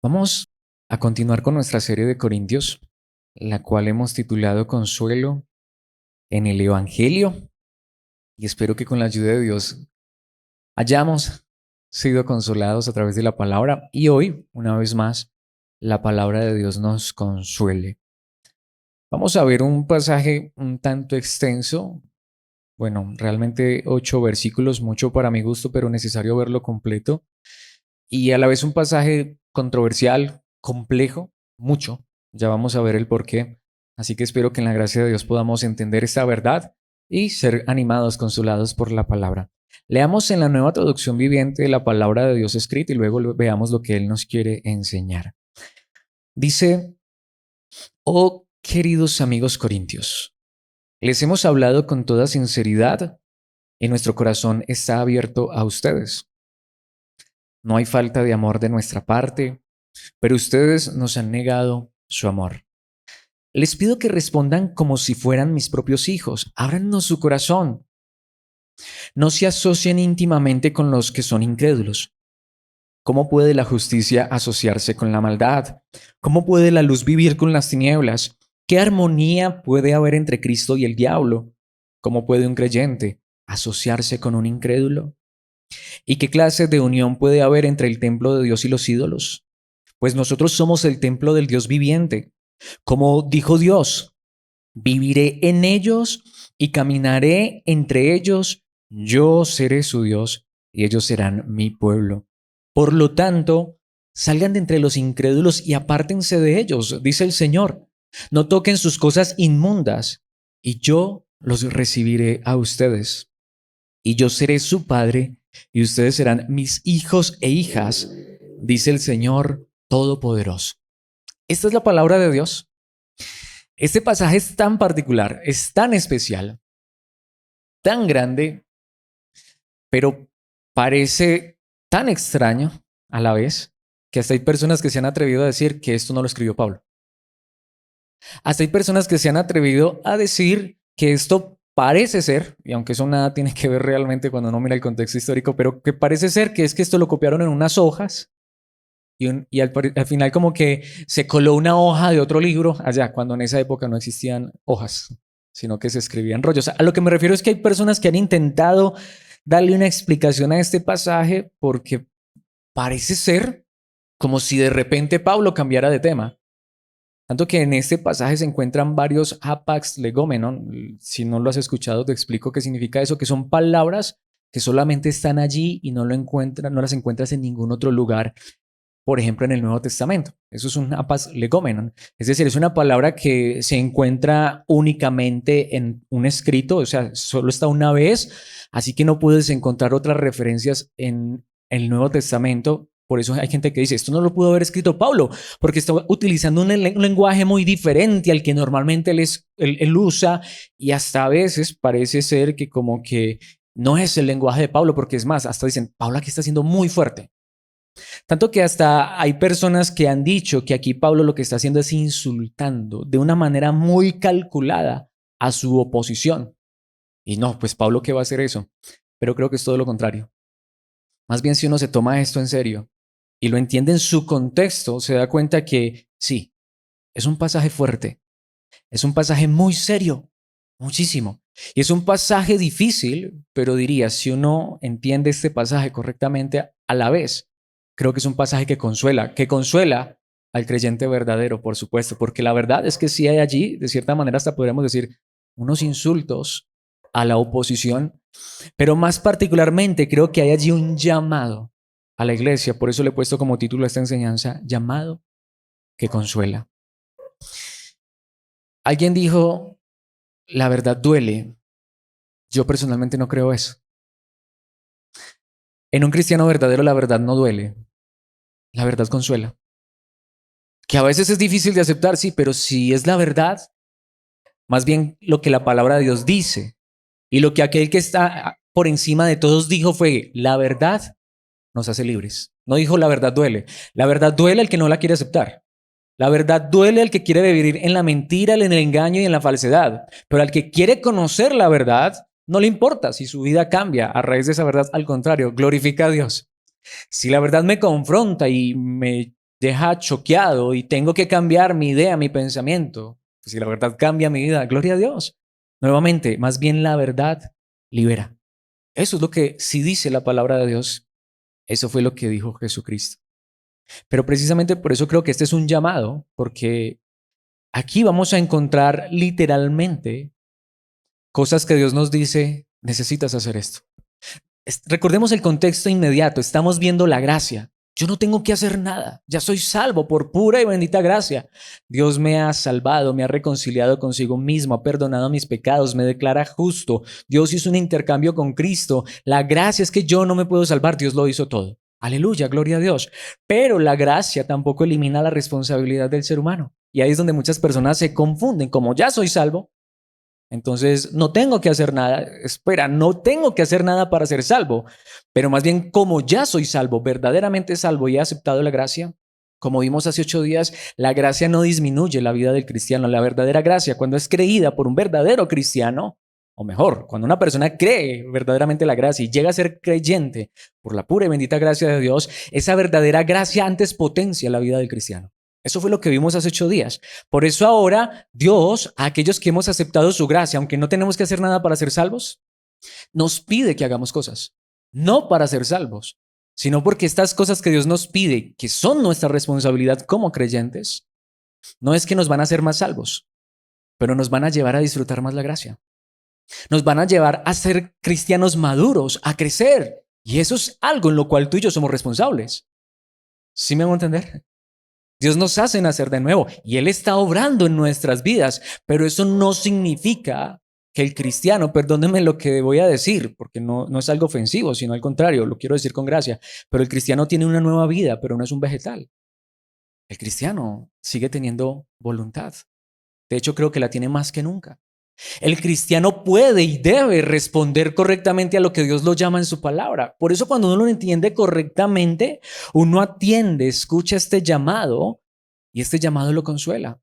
Vamos a continuar con nuestra serie de Corintios, la cual hemos titulado Consuelo en el Evangelio, y espero que con la ayuda de Dios hayamos sido consolados a través de la palabra y hoy, una vez más, la palabra de Dios nos consuele. Vamos a ver un pasaje un tanto extenso, bueno, realmente 8 versículos, mucho para mi gusto, pero necesario verlo completo, y a la vez un pasaje controversial, complejo, mucho. Ya vamos a ver el por qué. Así que espero que en la gracia de Dios podamos entender esta verdad y ser animados, consolados por la palabra. Leamos en la Nueva Traducción Viviente la palabra de Dios escrita y luego veamos lo que Él nos quiere enseñar. Dice: oh queridos amigos corintios, les hemos hablado con toda sinceridad y nuestro corazón está abierto a ustedes. No hay falta de amor de nuestra parte, pero ustedes nos han negado su amor. Les pido que respondan como si fueran mis propios hijos. Ábrannos su corazón. No se asocien íntimamente con los que son incrédulos. ¿Cómo puede la justicia asociarse con la maldad? ¿Cómo puede la luz vivir con las tinieblas? ¿Qué armonía puede haber entre Cristo y el diablo? ¿Cómo puede un creyente asociarse con un incrédulo? ¿Y qué clase de unión puede haber entre el templo de Dios y los ídolos? Pues nosotros somos el templo del Dios viviente. Como dijo Dios: viviré en ellos y caminaré entre ellos, yo seré su Dios y ellos serán mi pueblo. Por lo tanto, salgan de entre los incrédulos y apártense de ellos, dice el Señor. No toquen sus cosas inmundas y yo los recibiré a ustedes. Y yo seré su padre y ustedes serán mis hijos e hijas, dice el Señor Todopoderoso. Esta es la palabra de Dios. Este pasaje es tan particular, es tan especial, tan grande, pero parece tan extraño a la vez que hasta hay personas que se han atrevido a decir que esto no lo escribió Pablo. Hasta hay personas que se han atrevido a decir que esto parece ser, y aunque eso nada tiene que ver realmente cuando uno mira el contexto histórico, pero que parece ser que es que esto lo copiaron en unas hojas y al final como que se coló una hoja de otro libro allá, cuando en esa época no existían hojas, sino que se escribían rollos. A lo que me refiero es que hay personas que han intentado darle una explicación a este pasaje porque parece ser como si de repente Pablo cambiara de tema. Tanto que en este pasaje se encuentran varios hapax legomenon. Si no lo has escuchado, te explico qué significa eso, que son palabras que solamente están allí y no las encuentras en ningún otro lugar, por ejemplo, en el Nuevo Testamento. Eso es un hapas legomenon. Es decir, es una palabra que se encuentra únicamente en un escrito, o sea, solo está una vez, así que no puedes encontrar otras referencias en el Nuevo Testamento. Por eso hay gente que dice, esto no lo pudo haber escrito Pablo, porque está utilizando un lenguaje muy diferente al que normalmente él usa, y hasta a veces parece ser que como que no es el lenguaje de Pablo, porque es más, hasta dicen, Pablo aquí está siendo muy fuerte. Tanto que hasta hay personas que han dicho que aquí Pablo lo que está haciendo es insultando de una manera muy calculada a su oposición. Y no, pues Pablo, ¿qué va a hacer eso? Pero creo que es todo lo contrario. Más bien, si uno se toma esto en serio y lo entiende en su contexto, se da cuenta que sí, es un pasaje fuerte, es un pasaje muy serio, muchísimo. Y es un pasaje difícil, pero diría, si uno entiende este pasaje correctamente a la vez, creo que es un pasaje que consuela al creyente verdadero, por supuesto, porque la verdad es que sí hay allí, de cierta manera hasta podríamos decir, unos insultos a la oposición, pero más particularmente creo que hay allí un llamado a la iglesia, por eso le he puesto como título a esta enseñanza, llamado que consuela. Alguien dijo, la verdad duele. Yo personalmente no creo eso. En un cristiano verdadero la verdad no duele, la verdad consuela. Que a veces es difícil de aceptar, sí, pero si es la verdad, más bien lo que la palabra de Dios dice y lo que aquel que está por encima de todos dijo fue, la verdad nos hace libres. No dijo la verdad duele. La verdad duele al que no la quiere aceptar. La verdad duele al que quiere vivir en la mentira, en el engaño y en la falsedad. Pero al que quiere conocer la verdad, no le importa si su vida cambia a raíz de esa verdad. Al contrario, glorifica a Dios. Si la verdad me confronta y me deja choqueado y tengo que cambiar mi idea, mi pensamiento. Si la verdad cambia mi vida, gloria a Dios. Nuevamente, más bien la verdad libera. Eso es lo que sí dice la palabra de Dios. Eso fue lo que dijo Jesucristo. Pero precisamente por eso creo que este es un llamado, porque aquí vamos a encontrar literalmente cosas que Dios nos dice, necesitas hacer esto. Recordemos el contexto inmediato, estamos viendo la gracia. Yo no tengo que hacer nada, ya soy salvo por pura y bendita gracia. Dios me ha salvado, me ha reconciliado consigo mismo, ha perdonado mis pecados, me declara justo. Dios hizo un intercambio con Cristo. La gracia es que yo no me puedo salvar, Dios lo hizo todo. Aleluya, gloria a Dios. Pero la gracia tampoco elimina la responsabilidad del ser humano. Y ahí es donde muchas personas se confunden, como ya soy salvo, entonces, no tengo que hacer nada. Espera, no tengo que hacer nada para ser salvo. Pero más bien, como ya soy salvo, verdaderamente salvo y he aceptado la gracia, como vimos hace 8 días, la gracia no disminuye la vida del cristiano. La verdadera gracia, cuando es creída por un verdadero cristiano, o mejor, cuando una persona cree verdaderamente la gracia y llega a ser creyente por la pura y bendita gracia de Dios, esa verdadera gracia antes potencia la vida del cristiano. Eso fue lo que vimos hace 8 días. Por eso ahora Dios, a aquellos que hemos aceptado su gracia, aunque no tenemos que hacer nada para ser salvos, nos pide que hagamos cosas. No para ser salvos, sino porque estas cosas que Dios nos pide, que son nuestra responsabilidad como creyentes, no es que nos van a hacer más salvos, pero nos van a llevar a disfrutar más la gracia. Nos van a llevar a ser cristianos maduros, a crecer. Y eso es algo en lo cual tú y yo somos responsables. ¿Sí me hago entender? Dios nos hace nacer de nuevo y Él está obrando en nuestras vidas, pero eso no significa que el cristiano, perdónenme lo que voy a decir, porque no es algo ofensivo, sino al contrario, lo quiero decir con gracia, pero el cristiano tiene una nueva vida, pero no es un vegetal. El cristiano sigue teniendo voluntad. De hecho, creo que la tiene más que nunca. El cristiano puede y debe responder correctamente a lo que Dios lo llama en su palabra. Por eso cuando uno lo entiende correctamente, uno atiende, escucha este llamado y este llamado lo consuela.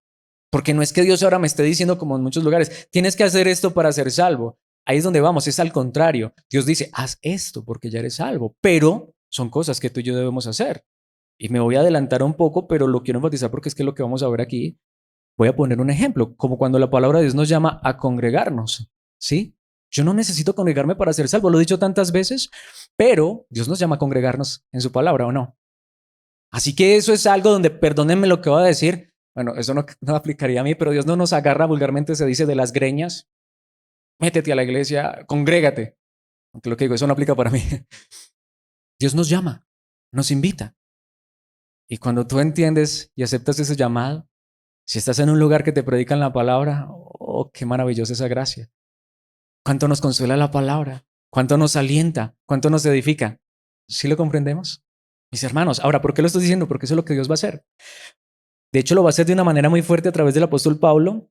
Porque no es que Dios ahora me esté diciendo como en muchos lugares, tienes que hacer esto para ser salvo. Ahí es donde vamos, es al contrario. Dios dice, haz esto porque ya eres salvo, pero son cosas que tú y yo debemos hacer. Y me voy a adelantar un poco, pero lo quiero enfatizar porque es que lo que vamos a ver aquí. Voy a poner un ejemplo, como cuando la palabra de Dios nos llama a congregarnos, ¿sí? Yo no necesito congregarme para ser salvo, lo he dicho tantas veces, pero Dios nos llama a congregarnos en su palabra, ¿o no? Así que eso es algo donde, perdónenme lo que voy a decir, bueno, eso no aplicaría a mí, pero Dios no nos agarra, vulgarmente se dice, de las greñas, métete a la iglesia, congrégate, aunque lo que digo, eso no aplica para mí. Dios nos llama, nos invita, y cuando tú entiendes y aceptas ese llamado, si estás en un lugar que te predican la palabra, oh, qué maravillosa esa gracia. Cuánto nos consuela la palabra, cuánto nos alienta, cuánto nos edifica. ¿Sí lo comprendemos? Mis hermanos, ahora, ¿por qué lo estoy diciendo? Porque eso es lo que Dios va a hacer. De hecho, lo va a hacer de una manera muy fuerte a través del apóstol Pablo,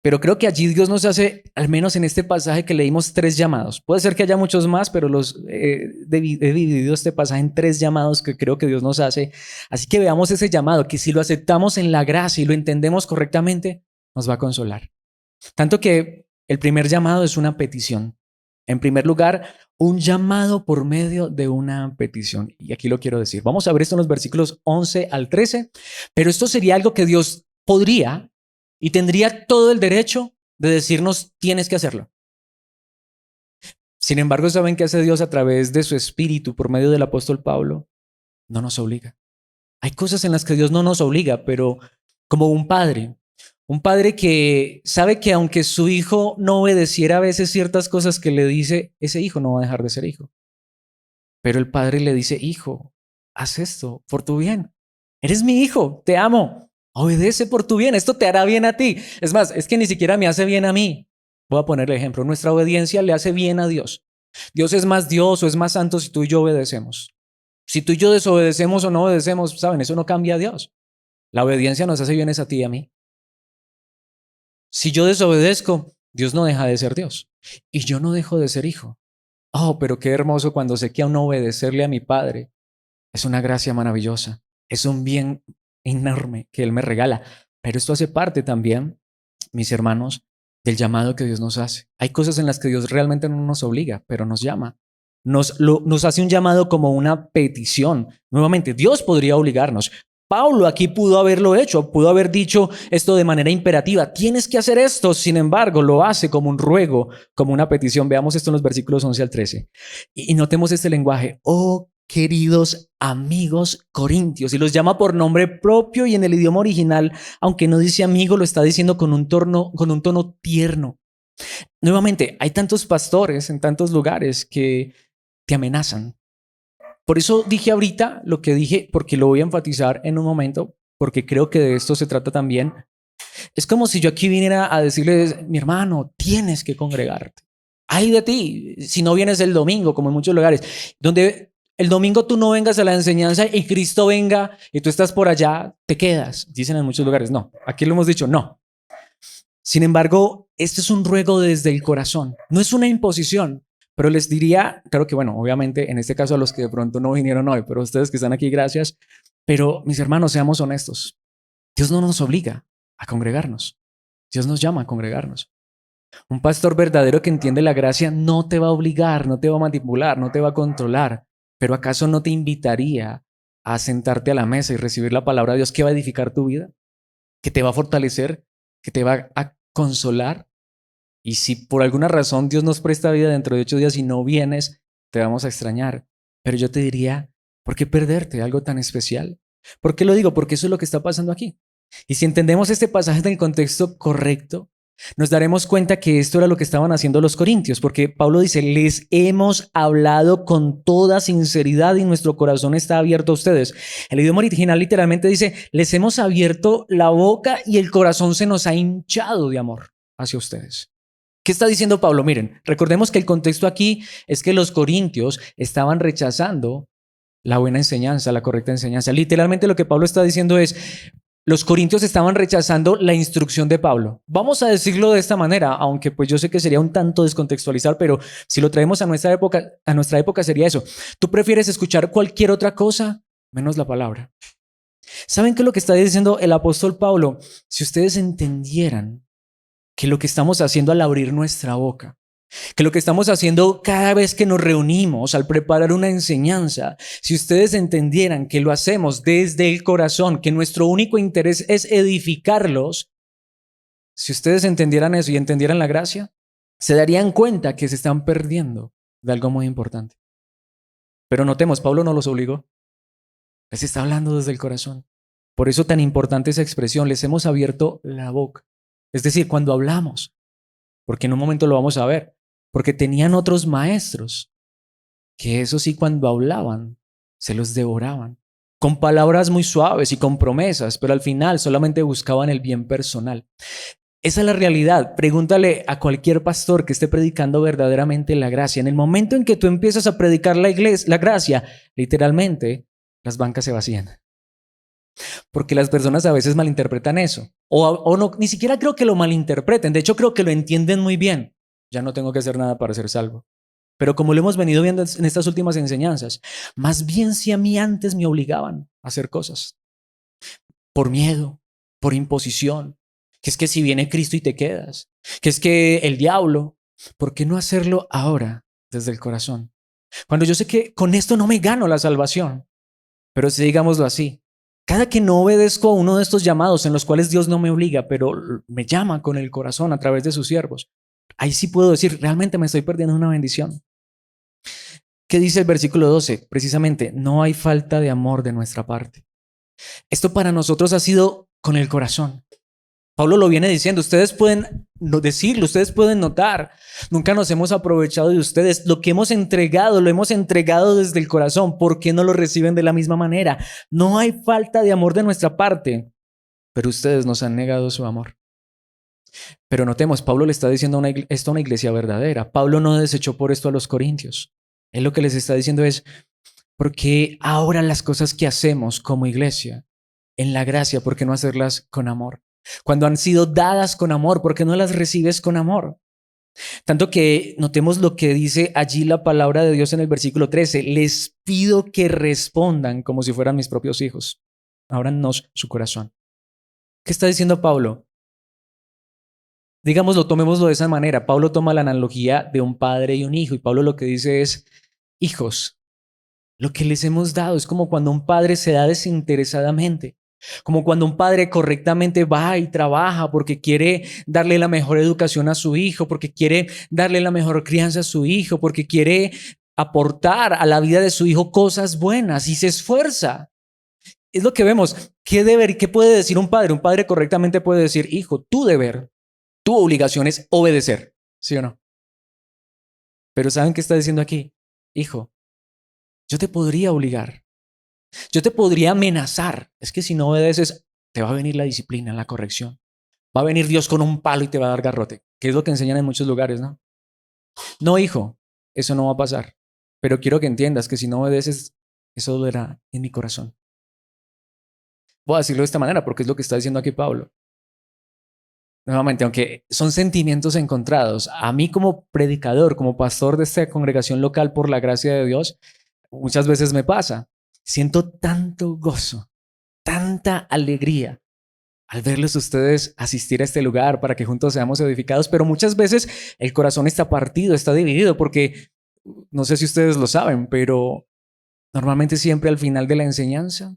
pero creo que allí Dios nos hace, al menos en este pasaje que leímos, 3 llamados. Puede ser que haya muchos más, pero he dividido este pasaje en 3 llamados que creo que Dios nos hace. Así que veamos ese llamado, que si lo aceptamos en la gracia y lo entendemos correctamente, nos va a consolar. Tanto que el primer llamado es una petición. En primer lugar, un llamado por medio de una petición. Y aquí lo quiero decir. Vamos a ver esto en los versículos 11 al 13, pero esto sería algo que Dios podría y tendría todo el derecho de decirnos, tienes que hacerlo. Sin embargo, ¿saben qué hace Dios a través de su espíritu por medio del apóstol Pablo? No nos obliga. Hay cosas en las que Dios no nos obliga, pero como un padre que sabe que aunque su hijo no obedeciera a veces ciertas cosas que le dice, ese hijo no va a dejar de ser hijo. Pero el padre le dice, hijo, haz esto por tu bien. Eres mi hijo, te amo. Obedece por tu bien, esto te hará bien a ti. Es más, es que ni siquiera me hace bien a mí. Voy a poner el ejemplo, nuestra obediencia le hace bien a Dios. Dios es más Dios o es más santo si tú y yo obedecemos. Si tú y yo desobedecemos o no obedecemos, saben, eso no cambia a Dios. La obediencia nos hace bienes a ti y a mí. Si yo desobedezco, Dios no deja de ser Dios. Y yo no dejo de ser hijo. Oh, pero qué hermoso cuando sé que aún no obedecerle a mi Padre es una gracia maravillosa. Es un bien enorme que Él me regala. Pero esto hace parte también, mis hermanos, del llamado que Dios nos hace. Hay cosas en las que Dios realmente no nos obliga, pero nos llama. Nos hace un llamado como una petición. Nuevamente, Dios podría obligarnos, Pablo aquí pudo haberlo hecho, pudo haber dicho esto de manera imperativa, tienes que hacer esto, sin embargo lo hace como un ruego, como una petición. Veamos esto en los versículos 11 al 13 y notemos este lenguaje: oh queridos amigos corintios, y los llama por nombre propio, y en el idioma original, aunque no dice amigo, lo está diciendo con un tono tierno. Nuevamente, hay tantos pastores en tantos lugares que te amenazan. Por eso dije ahorita lo que dije, porque lo voy a enfatizar en un momento, porque creo que de esto se trata también. Es como si yo aquí viniera a decirles, mi hermano, tienes que congregarte. Ay de ti, si no vienes el domingo, como en muchos lugares, donde el domingo tú no vengas a la enseñanza y Cristo venga y tú estás por allá, te quedas. Dicen en muchos lugares, no, aquí lo hemos dicho, no. Sin embargo, este es un ruego desde el corazón, no es una imposición. Pero les diría, claro que bueno, obviamente en este caso a los que de pronto no vinieron hoy, pero ustedes que están aquí, gracias. Pero mis hermanos, seamos honestos. Dios no nos obliga a congregarnos. Dios nos llama a congregarnos. Un pastor verdadero que entiende la gracia no te va a obligar, no te va a manipular, no te va a controlar. Pero ¿acaso no te invitaría a sentarte a la mesa y recibir la palabra de Dios que va a edificar tu vida? Que te va a fortalecer, que te va a consolar. Y si por alguna razón Dios nos presta vida dentro de 8 días y no vienes, te vamos a extrañar. Pero yo te diría, ¿por qué perderte algo tan especial? ¿Por qué lo digo? Porque eso es lo que está pasando aquí. Y si entendemos este pasaje en el contexto correcto, nos daremos cuenta que esto era lo que estaban haciendo los corintios, porque Pablo dice, les hemos hablado con toda sinceridad y nuestro corazón está abierto a ustedes. El idioma original literalmente dice, les hemos abierto la boca y el corazón se nos ha hinchado de amor hacia ustedes. ¿Qué está diciendo Pablo? Miren, recordemos que el contexto aquí es que los corintios estaban rechazando la buena enseñanza, la correcta enseñanza. Literalmente lo que Pablo está diciendo es, los corintios estaban rechazando la instrucción de Pablo. Vamos a decirlo de esta manera, aunque pues yo sé que sería un tanto descontextualizar, pero si lo traemos a nuestra época sería eso. Tú prefieres escuchar cualquier otra cosa menos la palabra. ¿Saben qué es lo que está diciendo el apóstol Pablo? Si ustedes entendieran que lo que estamos haciendo al abrir nuestra boca, que lo que estamos haciendo cada vez que nos reunimos, al preparar una enseñanza, si ustedes entendieran que lo hacemos desde el corazón, que nuestro único interés es edificarlos, si ustedes entendieran eso y entendieran la gracia, se darían cuenta que se están perdiendo de algo muy importante. Pero notemos, Pablo no los obligó, les está hablando desde el corazón. Por eso tan importante esa expresión, les hemos abierto la boca. Es decir, cuando hablamos, porque en un momento lo vamos a ver, porque tenían otros maestros que eso sí, cuando hablaban se los devoraban con palabras muy suaves y con promesas, pero al final solamente buscaban el bien personal. Esa es la realidad. Pregúntale a cualquier pastor que esté predicando verdaderamente la gracia. En el momento en que tú empiezas a predicar la gracia, literalmente las bancas se vacían. Porque las personas a veces malinterpretan eso. O no, ni siquiera creo que lo malinterpreten. De hecho, creo que lo entienden muy bien. Ya no tengo que hacer nada para ser salvo. Pero como lo hemos venido viendo en estas últimas enseñanzas, más bien si a mí antes me obligaban a hacer cosas. Por miedo, por imposición. Que es que si viene Cristo y te quedas. Que es que el diablo. ¿Por qué no hacerlo ahora desde el corazón? Cuando yo sé que con esto no me gano la salvación. Pero si digámoslo así, cada que no obedezco a uno de estos llamados en los cuales Dios no me obliga, pero me llama con el corazón a través de sus siervos, ahí sí puedo decir, realmente me estoy perdiendo una bendición. ¿Qué dice el versículo 12? Precisamente, no hay falta de amor de nuestra parte. Esto para nosotros ha sido con el corazón. Pablo lo viene diciendo, ustedes pueden decirlo, ustedes pueden notar, nunca nos hemos aprovechado de ustedes, lo que hemos entregado, lo hemos entregado desde el corazón, ¿por qué no lo reciben de la misma manera? No hay falta de amor de nuestra parte, pero ustedes nos han negado su amor. Pero notemos, Pablo le está diciendo esto a una iglesia verdadera. Pablo no desechó por esto a los corintios. Él lo que les está diciendo es, ¿por qué ahora las cosas que hacemos como iglesia en la gracia, por qué no hacerlas con amor? Cuando han sido dadas con amor, ¿por qué no las recibes con amor? Tanto que notemos lo que dice allí la palabra de Dios en el versículo 13. Les pido que respondan como si fueran mis propios hijos. Ábranos su corazón. ¿Qué está diciendo Pablo? Digámoslo, tomémoslo de esa manera. Pablo toma la analogía de un padre y un hijo y Pablo lo que dice es, hijos, lo que les hemos dado. Es como cuando un padre se da desinteresadamente, como cuando un padre correctamente va y trabaja porque quiere darle la mejor educación a su hijo, porque quiere darle la mejor crianza a su hijo, porque quiere aportar a la vida de su hijo cosas buenas y se esfuerza. Es lo que vemos. ¿Qué puede decir un padre? Un padre correctamente puede decir, hijo, tu deber, tu obligación es obedecer, ¿sí o no? Pero ¿saben qué está diciendo aquí? Hijo, yo te podría obligar, yo te podría amenazar. Es que si no obedeces, te va a venir la disciplina, la corrección. Va a venir Dios con un palo y te va a dar garrote, que es lo que enseñan en muchos lugares, ¿no? No, hijo, eso no va a pasar. Pero quiero que entiendas que si no obedeces, eso dolerá en mi corazón. Voy a decirlo de esta manera porque es lo que está diciendo aquí Pablo. Nuevamente, aunque son sentimientos encontrados, a mí como predicador, como pastor de esta congregación local por la gracia de Dios, muchas veces me pasa. Siento tanto gozo, tanta alegría al verlos ustedes asistir a este lugar para que juntos seamos edificados, pero muchas veces el corazón está partido, está dividido, porque no sé si ustedes lo saben, pero normalmente siempre al final de la enseñanza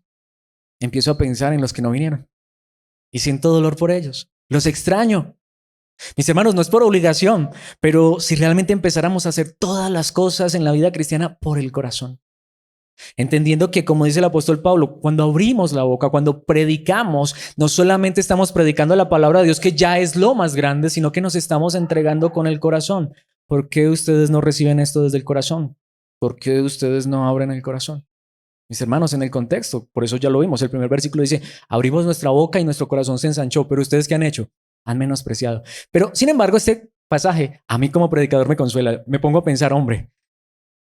empiezo a pensar en los que no vinieron y siento dolor por ellos. Los extraño. Mis hermanos, no es por obligación, pero si realmente empezáramos a hacer todas las cosas en la vida cristiana por el corazón, entendiendo que, como dice el apóstol Pablo, cuando abrimos la boca, cuando predicamos, no solamente estamos predicando la palabra de Dios, que ya es lo más grande, sino que nos estamos entregando con el corazón. ¿Por qué ustedes no reciben esto desde el corazón? ¿Por qué ustedes no abren el corazón? Mis hermanos, en el contexto, por eso ya lo vimos, el primer versículo dice, abrimos nuestra boca y nuestro corazón se ensanchó, pero ¿ustedes qué han hecho? Han menospreciado. Pero, sin embargo, este pasaje a mí como predicador me consuela. Me pongo a pensar, hombre,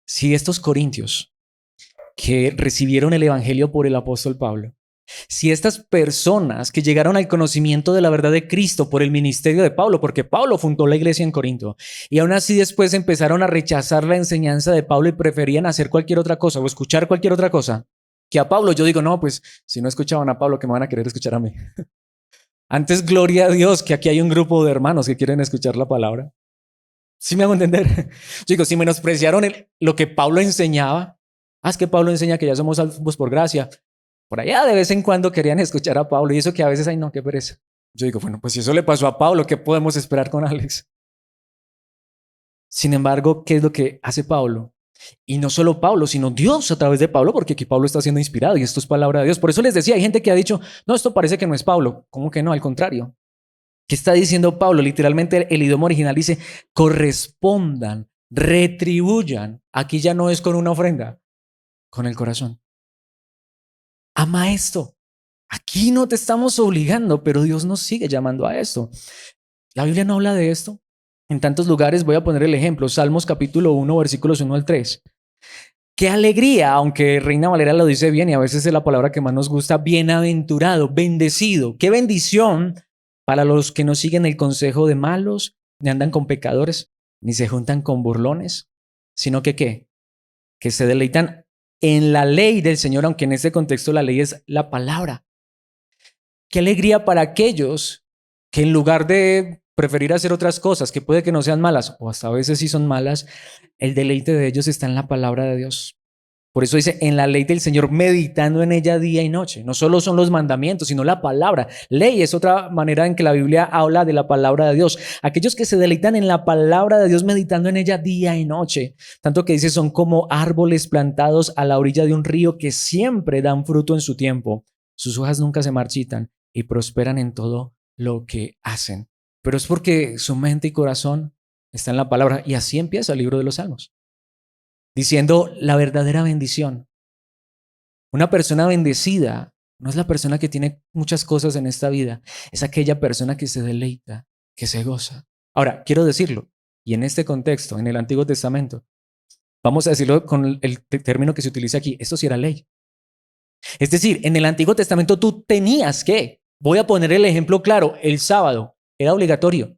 si estos corintios que recibieron el evangelio por el apóstol Pablo, si estas personas que llegaron al conocimiento de la verdad de Cristo por el ministerio de Pablo, porque Pablo fundó la iglesia en Corinto, y aún así después empezaron a rechazar la enseñanza de Pablo y preferían hacer cualquier otra cosa o escuchar cualquier otra cosa que a Pablo, yo digo, no, pues si no escuchaban a Pablo, ¿qué me van a querer escuchar a mí? Antes, gloria a Dios, que aquí hay un grupo de hermanos que quieren escuchar la palabra. ¿Sí me hago entender? Yo digo, si menospreciaron lo que Pablo enseñaba, es que Pablo enseña que ya somos salvos por gracia. Por allá de vez en cuando querían escuchar a Pablo y eso que a veces, ay no, qué pereza. Yo digo, bueno, pues si eso le pasó a Pablo, ¿qué podemos esperar con Alex? Sin embargo, ¿qué es lo que hace Pablo? Y no solo Pablo, sino Dios a través de Pablo, porque aquí Pablo está siendo inspirado y esto es palabra de Dios. Por eso les decía, hay gente que ha dicho, no, esto parece que no es Pablo. ¿Cómo que no? Al contrario. ¿Qué está diciendo Pablo? Literalmente el idioma original dice, correspondan, retribuyan. Aquí ya no es con una ofrenda, con el corazón. Ama esto. Aquí no te estamos obligando, pero Dios nos sigue llamando a esto. La Biblia no habla de esto. En tantos lugares voy a poner el ejemplo. Salmos capítulo 1, versículos 1 al 3. Qué alegría, aunque Reina Valera lo dice bien y a veces es la palabra que más nos gusta, bienaventurado, bendecido. Qué bendición para los que no siguen el consejo de malos, ni andan con pecadores, ni se juntan con burlones, sino que ¿qué? Que se deleitan en la ley del Señor, aunque en este contexto la ley es la palabra. Qué alegría para aquellos que en lugar de preferir hacer otras cosas que puede que no sean malas, o hasta a veces sí son malas, el deleite de ellos está en la palabra de Dios. Por eso dice, en la ley del Señor, meditando en ella día y noche. No solo son los mandamientos, sino la palabra. Ley es otra manera en que la Biblia habla de la palabra de Dios. Aquellos que se deleitan en la palabra de Dios, meditando en ella día y noche. Tanto que dice, son como árboles plantados a la orilla de un río que siempre dan fruto en su tiempo. Sus hojas nunca se marchitan y prosperan en todo lo que hacen. Pero es porque su mente y corazón están en la palabra. Y así empieza el libro de los Salmos, diciendo la verdadera bendición. Una persona bendecida no es la persona que tiene muchas cosas en esta vida, es aquella persona que se deleita, que se goza. Ahora, quiero decirlo, y en este contexto, en el Antiguo Testamento, vamos a decirlo con el término que se utiliza aquí, esto sí era ley. Es decir, en el Antiguo Testamento tú tenías que, voy a poner el ejemplo claro, el sábado era obligatorio.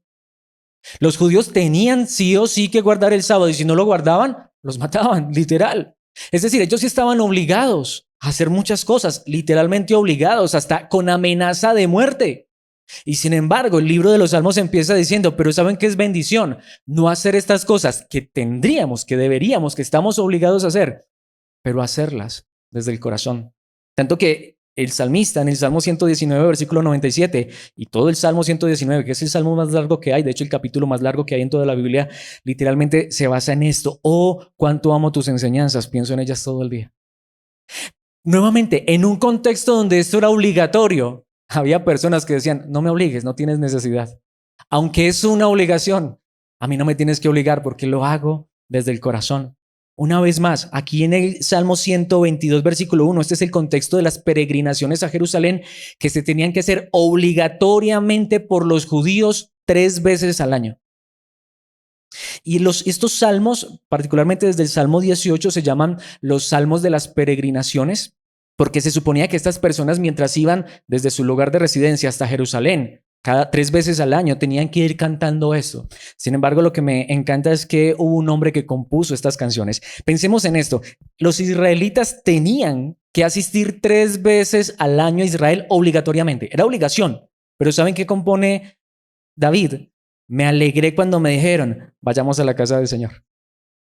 Los judíos tenían sí o sí que guardar el sábado y si no lo guardaban, los mataban, literal. Es decir, ellos sí estaban obligados a hacer muchas cosas, literalmente obligados, hasta con amenaza de muerte. Y sin embargo, el libro de los Salmos empieza diciendo, pero ¿saben qué es bendición? No hacer estas cosas que tendríamos, que deberíamos, que estamos obligados a hacer, pero hacerlas desde el corazón. Tanto que el salmista en el Salmo 119, versículo 97, y todo el Salmo 119, que es el salmo más largo que hay, de hecho el capítulo más largo que hay en toda la Biblia, literalmente se basa en esto. Oh, cuánto amo tus enseñanzas, pienso en ellas todo el día. Nuevamente, en un contexto donde esto era obligatorio, había personas que decían, no me obligues, no tienes necesidad. Aunque es una obligación, a mí no me tienes que obligar porque lo hago desde el corazón. Una vez más, aquí en el Salmo 122, versículo 1, este es el contexto de las peregrinaciones a Jerusalén que se tenían que hacer obligatoriamente por los judíos 3 veces al año. Y estos salmos, particularmente desde el Salmo 18, se llaman los salmos de las peregrinaciones, porque se suponía que estas personas, mientras iban desde su lugar de residencia hasta Jerusalén, cada 3 veces al año tenían que ir cantando esto. Sin embargo, lo que me encanta es que hubo un hombre que compuso estas canciones. Pensemos en esto. Los israelitas tenían que asistir 3 veces al año a Israel obligatoriamente. Era obligación. Pero ¿saben qué compone David? Me alegré cuando me dijeron, vayamos a la casa del Señor.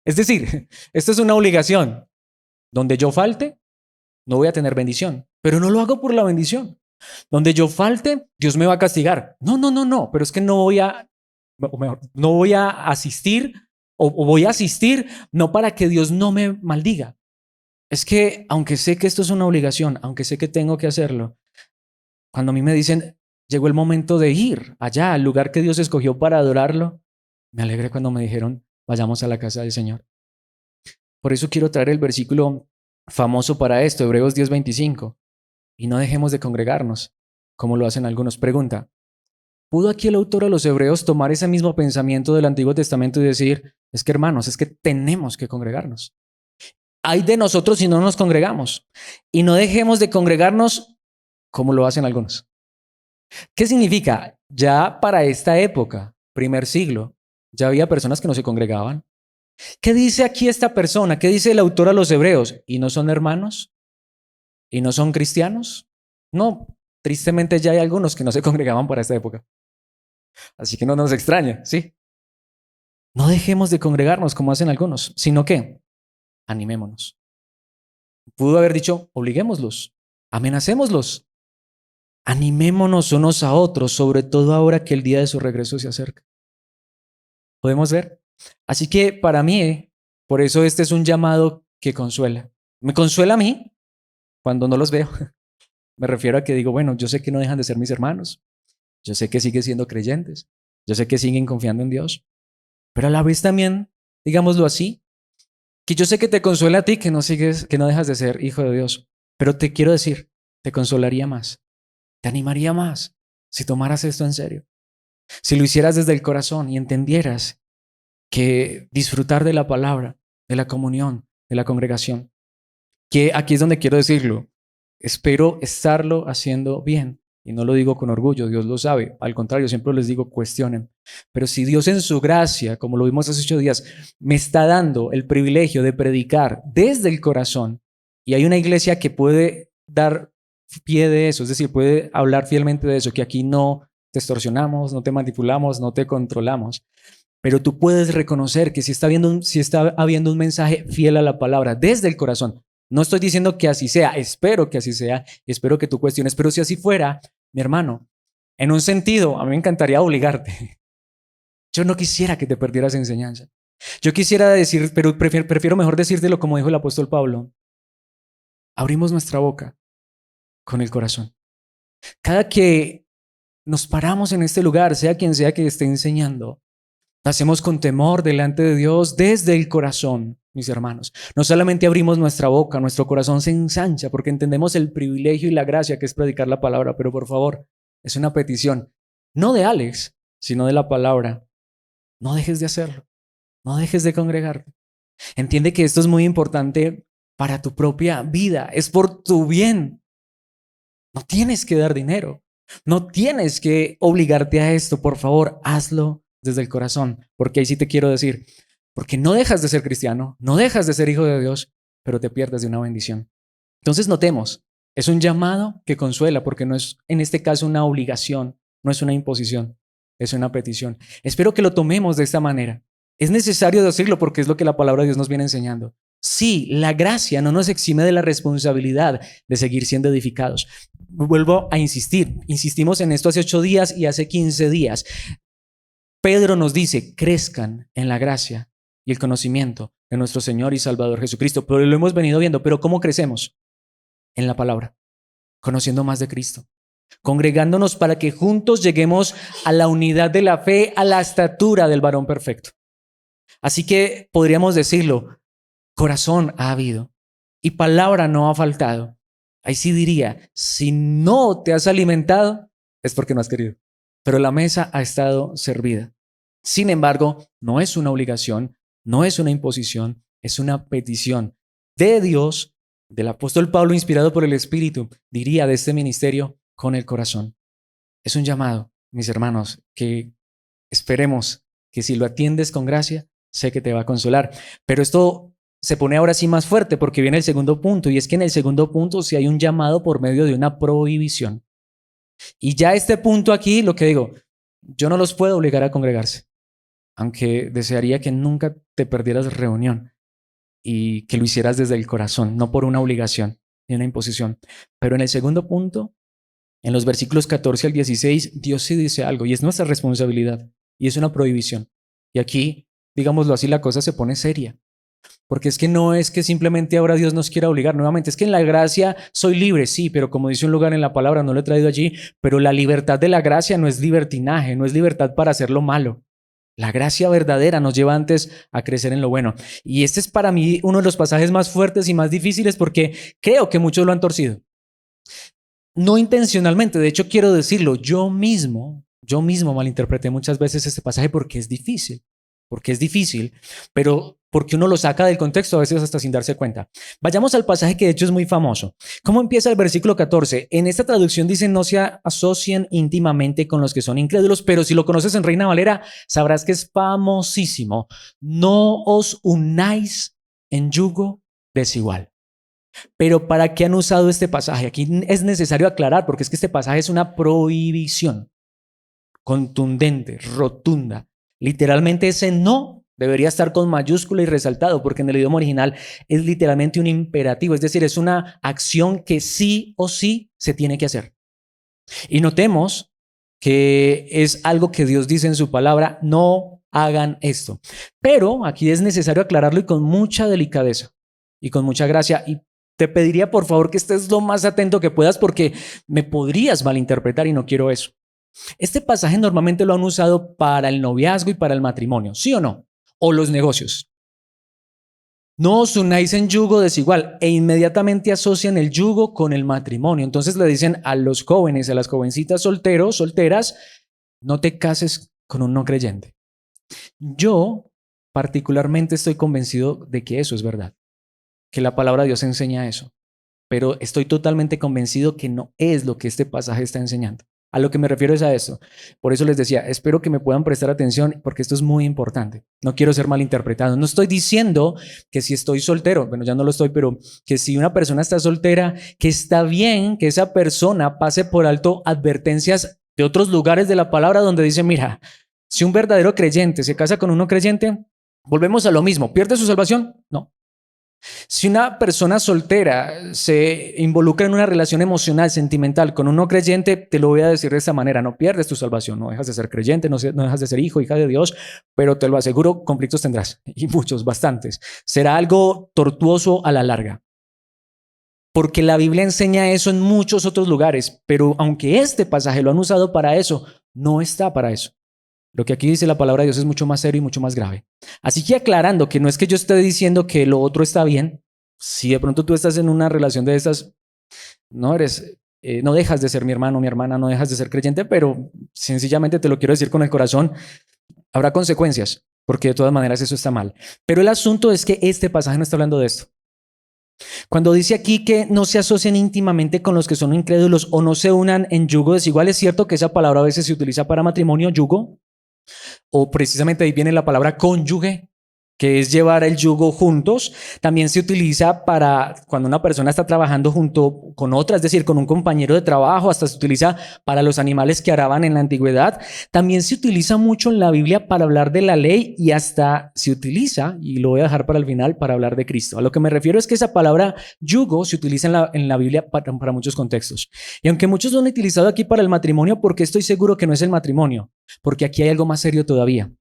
Es decir, esto es una obligación. Donde yo falte, no voy a tener bendición. Pero no lo hago por la bendición. Donde yo falte, Dios me va a castigar. No, pero es que no voy a, o mejor, no voy a asistir o voy a asistir no para que Dios no me maldiga. Es que aunque sé que esto es una obligación, aunque sé que tengo que hacerlo, cuando a mí me dicen, llegó el momento de ir allá al lugar que Dios escogió para adorarlo, me alegré cuando me dijeron, vayamos a la casa del Señor. Por eso quiero traer el versículo famoso para esto, Hebreos 10:25. Y no dejemos de congregarnos, como lo hacen algunos. Pregunta, ¿pudo aquí el autor a los Hebreos tomar ese mismo pensamiento del Antiguo Testamento y decir, es que hermanos, es que tenemos que congregarnos? Hay de nosotros si no nos congregamos. Y no dejemos de congregarnos como lo hacen algunos. ¿Qué significa? Ya para esta época, primer siglo, ya había personas que no se congregaban. ¿Qué dice aquí esta persona? ¿Qué dice el autor a los Hebreos? ¿Y no son hermanos? ¿Y no son cristianos? No, tristemente ya hay algunos que no se congregaban para esta época. Así que no nos extraña, ¿sí? No dejemos de congregarnos como hacen algunos, sino que animémonos. Pudo haber dicho, obliguémoslos, amenacémoslos, animémonos unos a otros, sobre todo ahora que el día de su regreso se acerca. ¿Podemos ver? Así que para mí, por eso este es un llamado que consuela. Me consuela a mí cuando no los veo. Me refiero a que digo, bueno, yo sé que no dejan de ser mis hermanos. Yo sé que siguen siendo creyentes. Yo sé que siguen confiando en Dios. Pero a la vez también, digámoslo así, que yo sé que te consuela a ti que no sigues, que no dejas de ser hijo de Dios. Pero te quiero decir, te consolaría más, te animaría más si tomaras esto en serio. Si lo hicieras desde el corazón y entendieras que disfrutar de la palabra, de la comunión, de la congregación, que aquí es donde quiero decirlo, espero estarlo haciendo bien. Y no lo digo con orgullo, Dios lo sabe. Al contrario, siempre les digo, cuestionen. Pero si Dios en su gracia, como lo vimos hace 8 días, me está dando el privilegio de predicar desde el corazón, y hay una iglesia que puede dar pie de eso, es decir, puede hablar fielmente de eso, que aquí no te extorsionamos, no te manipulamos, no te controlamos. Pero tú puedes reconocer que si está habiendo un mensaje fiel a la palabra desde el corazón. No estoy diciendo que así sea, espero que así sea, espero que tú cuestiones, pero si así fuera, mi hermano, en un sentido, a mí me encantaría obligarte. Yo no quisiera que te perdieras enseñanza. Yo quisiera decir, pero prefiero mejor decírtelo como dijo el apóstol Pablo. Abrimos nuestra boca con el corazón. Cada que nos paramos en este lugar, sea quien sea que esté enseñando, hacemos con temor delante de Dios desde el corazón, mis hermanos. No solamente abrimos nuestra boca, nuestro corazón se ensancha porque entendemos el privilegio y la gracia que es predicar la palabra, pero por favor, es una petición, no de Alex, sino de la palabra. No dejes de hacerlo, no dejes de congregarte. Entiende que esto es muy importante para tu propia vida, es por tu bien. No tienes que dar dinero, no tienes que obligarte a esto, por favor, hazlo desde el corazón, porque ahí sí te quiero decir, porque no dejas de ser cristiano, no dejas de ser hijo de Dios, pero te pierdes de una bendición. Entonces notemos, es un llamado que consuela, porque no es en este caso una obligación, no es una imposición, es una petición. Espero que lo tomemos de esta manera. Es necesario decirlo porque es lo que la palabra de Dios nos viene enseñando. Sí, la gracia no nos exime de la responsabilidad de seguir siendo edificados. Vuelvo a insistir, insistimos en esto hace 8 días y hace 15 días. Pedro nos dice, crezcan en la gracia y el conocimiento de nuestro Señor y Salvador Jesucristo. Pero lo hemos venido viendo, pero ¿cómo crecemos? En la palabra, conociendo más de Cristo, congregándonos para que juntos lleguemos a la unidad de la fe, a la estatura del varón perfecto. Así que podríamos decirlo, corazón ha habido y palabra no ha faltado. Ahí sí diría, si no te has alimentado, es porque no has querido. Pero la mesa ha estado servida. Sin embargo, no es una obligación, no es una imposición, es una petición de Dios, del apóstol Pablo, inspirado por el Espíritu, diría de este ministerio con el corazón. Es un llamado, mis hermanos, que esperemos que si lo atiendes con gracia, sé que te va a consolar. Pero esto se pone ahora sí más fuerte porque viene el segundo punto, y es que en el segundo punto sí hay un llamado por medio de una prohibición. Y ya este punto aquí, lo que digo, yo no los puedo obligar a congregarse, aunque desearía que nunca te perdieras reunión y que lo hicieras desde el corazón, no por una obligación ni una imposición. Pero en el segundo punto, en los versículos 14 al 16, Dios sí dice algo y es nuestra responsabilidad y es una prohibición. Y aquí, digámoslo así, la cosa se pone seria. Porque es que no es que simplemente ahora Dios nos quiera obligar. Nuevamente, es que en la gracia soy libre, sí, pero como dice un lugar en la palabra, no lo he traído allí, pero la libertad de la gracia no es libertinaje, no es libertad para hacer lo malo. La gracia verdadera nos lleva antes a crecer en lo bueno. Y este es para mí uno de los pasajes más fuertes y más difíciles porque creo que muchos lo han torcido. No intencionalmente, de hecho quiero decirlo, yo mismo malinterpreté muchas veces este pasaje porque es difícil, pero porque uno lo saca del contexto a veces hasta sin darse cuenta. Vayamos al pasaje que de hecho es muy famoso. ¿Cómo empieza el versículo 14? En esta traducción dice no se asocien íntimamente con los que son incrédulos, pero si lo conoces en Reina Valera, sabrás que es famosísimo. No os unáis en yugo desigual. Pero ¿para qué han usado este pasaje? Aquí es necesario aclarar porque es que este pasaje es una prohibición contundente, rotunda. Literalmente ese no debería estar con mayúscula y resaltado porque en el idioma original es literalmente un imperativo, es decir, es una acción que sí o sí se tiene que hacer. Y notemos que es algo que Dios dice en su palabra, no hagan esto. Pero aquí es necesario aclararlo y con mucha delicadeza y con mucha gracia. Y te pediría por favor que estés lo más atento que puedas porque me podrías malinterpretar y no quiero eso. Este pasaje normalmente lo han usado para el noviazgo y para el matrimonio, ¿sí o no? O los negocios. No os unáis en yugo desigual e inmediatamente asocian el yugo con el matrimonio. Entonces le dicen a los jóvenes, a las jovencitas solteros, solteras, no te cases con un no creyente. Yo particularmente estoy convencido de que eso es verdad, que la palabra de Dios enseña eso, pero estoy totalmente convencido que no es lo que este pasaje está enseñando. A lo que me refiero es a esto. Por eso les decía, espero que me puedan prestar atención porque esto es muy importante. No quiero ser malinterpretado. No estoy diciendo que si estoy soltero, bueno, ya no lo estoy, pero que si una persona está soltera, que está bien que esa persona pase por alto advertencias de otros lugares de la palabra donde dice, mira, si un verdadero creyente se casa con un no creyente, volvemos a lo mismo. ¿Pierde su salvación? No. Si una persona soltera se involucra en una relación emocional, sentimental con un no creyente, te lo voy a decir de esta manera, no pierdes tu salvación, no dejas de ser creyente, no dejas de ser hijo, hija de Dios, pero te lo aseguro, conflictos tendrás, y muchos, bastantes. Será algo tortuoso a la larga, porque la Biblia enseña eso en muchos otros lugares, pero aunque este pasaje lo han usado para eso, no está para eso. Lo que aquí dice la palabra de Dios es mucho más serio y mucho más grave. Así que aclarando que no es que yo esté diciendo que lo otro está bien. Si de pronto tú estás en una relación de estas, no dejas de ser mi hermano, mi hermana, no dejas de ser creyente, pero sencillamente te lo quiero decir con el corazón. Habrá consecuencias, porque de todas maneras eso está mal. Pero el asunto es que este pasaje no está hablando de esto. Cuando dice aquí que no se asocien íntimamente con los que son incrédulos o no se unan en yugo desigual, es cierto que esa palabra a veces se utiliza para matrimonio, yugo, o precisamente ahí viene la palabra cónyuge, que es llevar el yugo juntos. También se utiliza para cuando una persona está trabajando junto con otra, es decir, con un compañero de trabajo, hasta se utiliza para los animales que araban en la antigüedad. También se utiliza mucho en la Biblia para hablar de la ley y hasta se utiliza, y lo voy a dejar para el final, para hablar de Cristo. A lo que me refiero es que esa palabra yugo se utiliza en la Biblia para muchos contextos. Y aunque muchos lo han utilizado aquí para el matrimonio, porque estoy seguro que no es el matrimonio, porque aquí hay algo más serio todavía.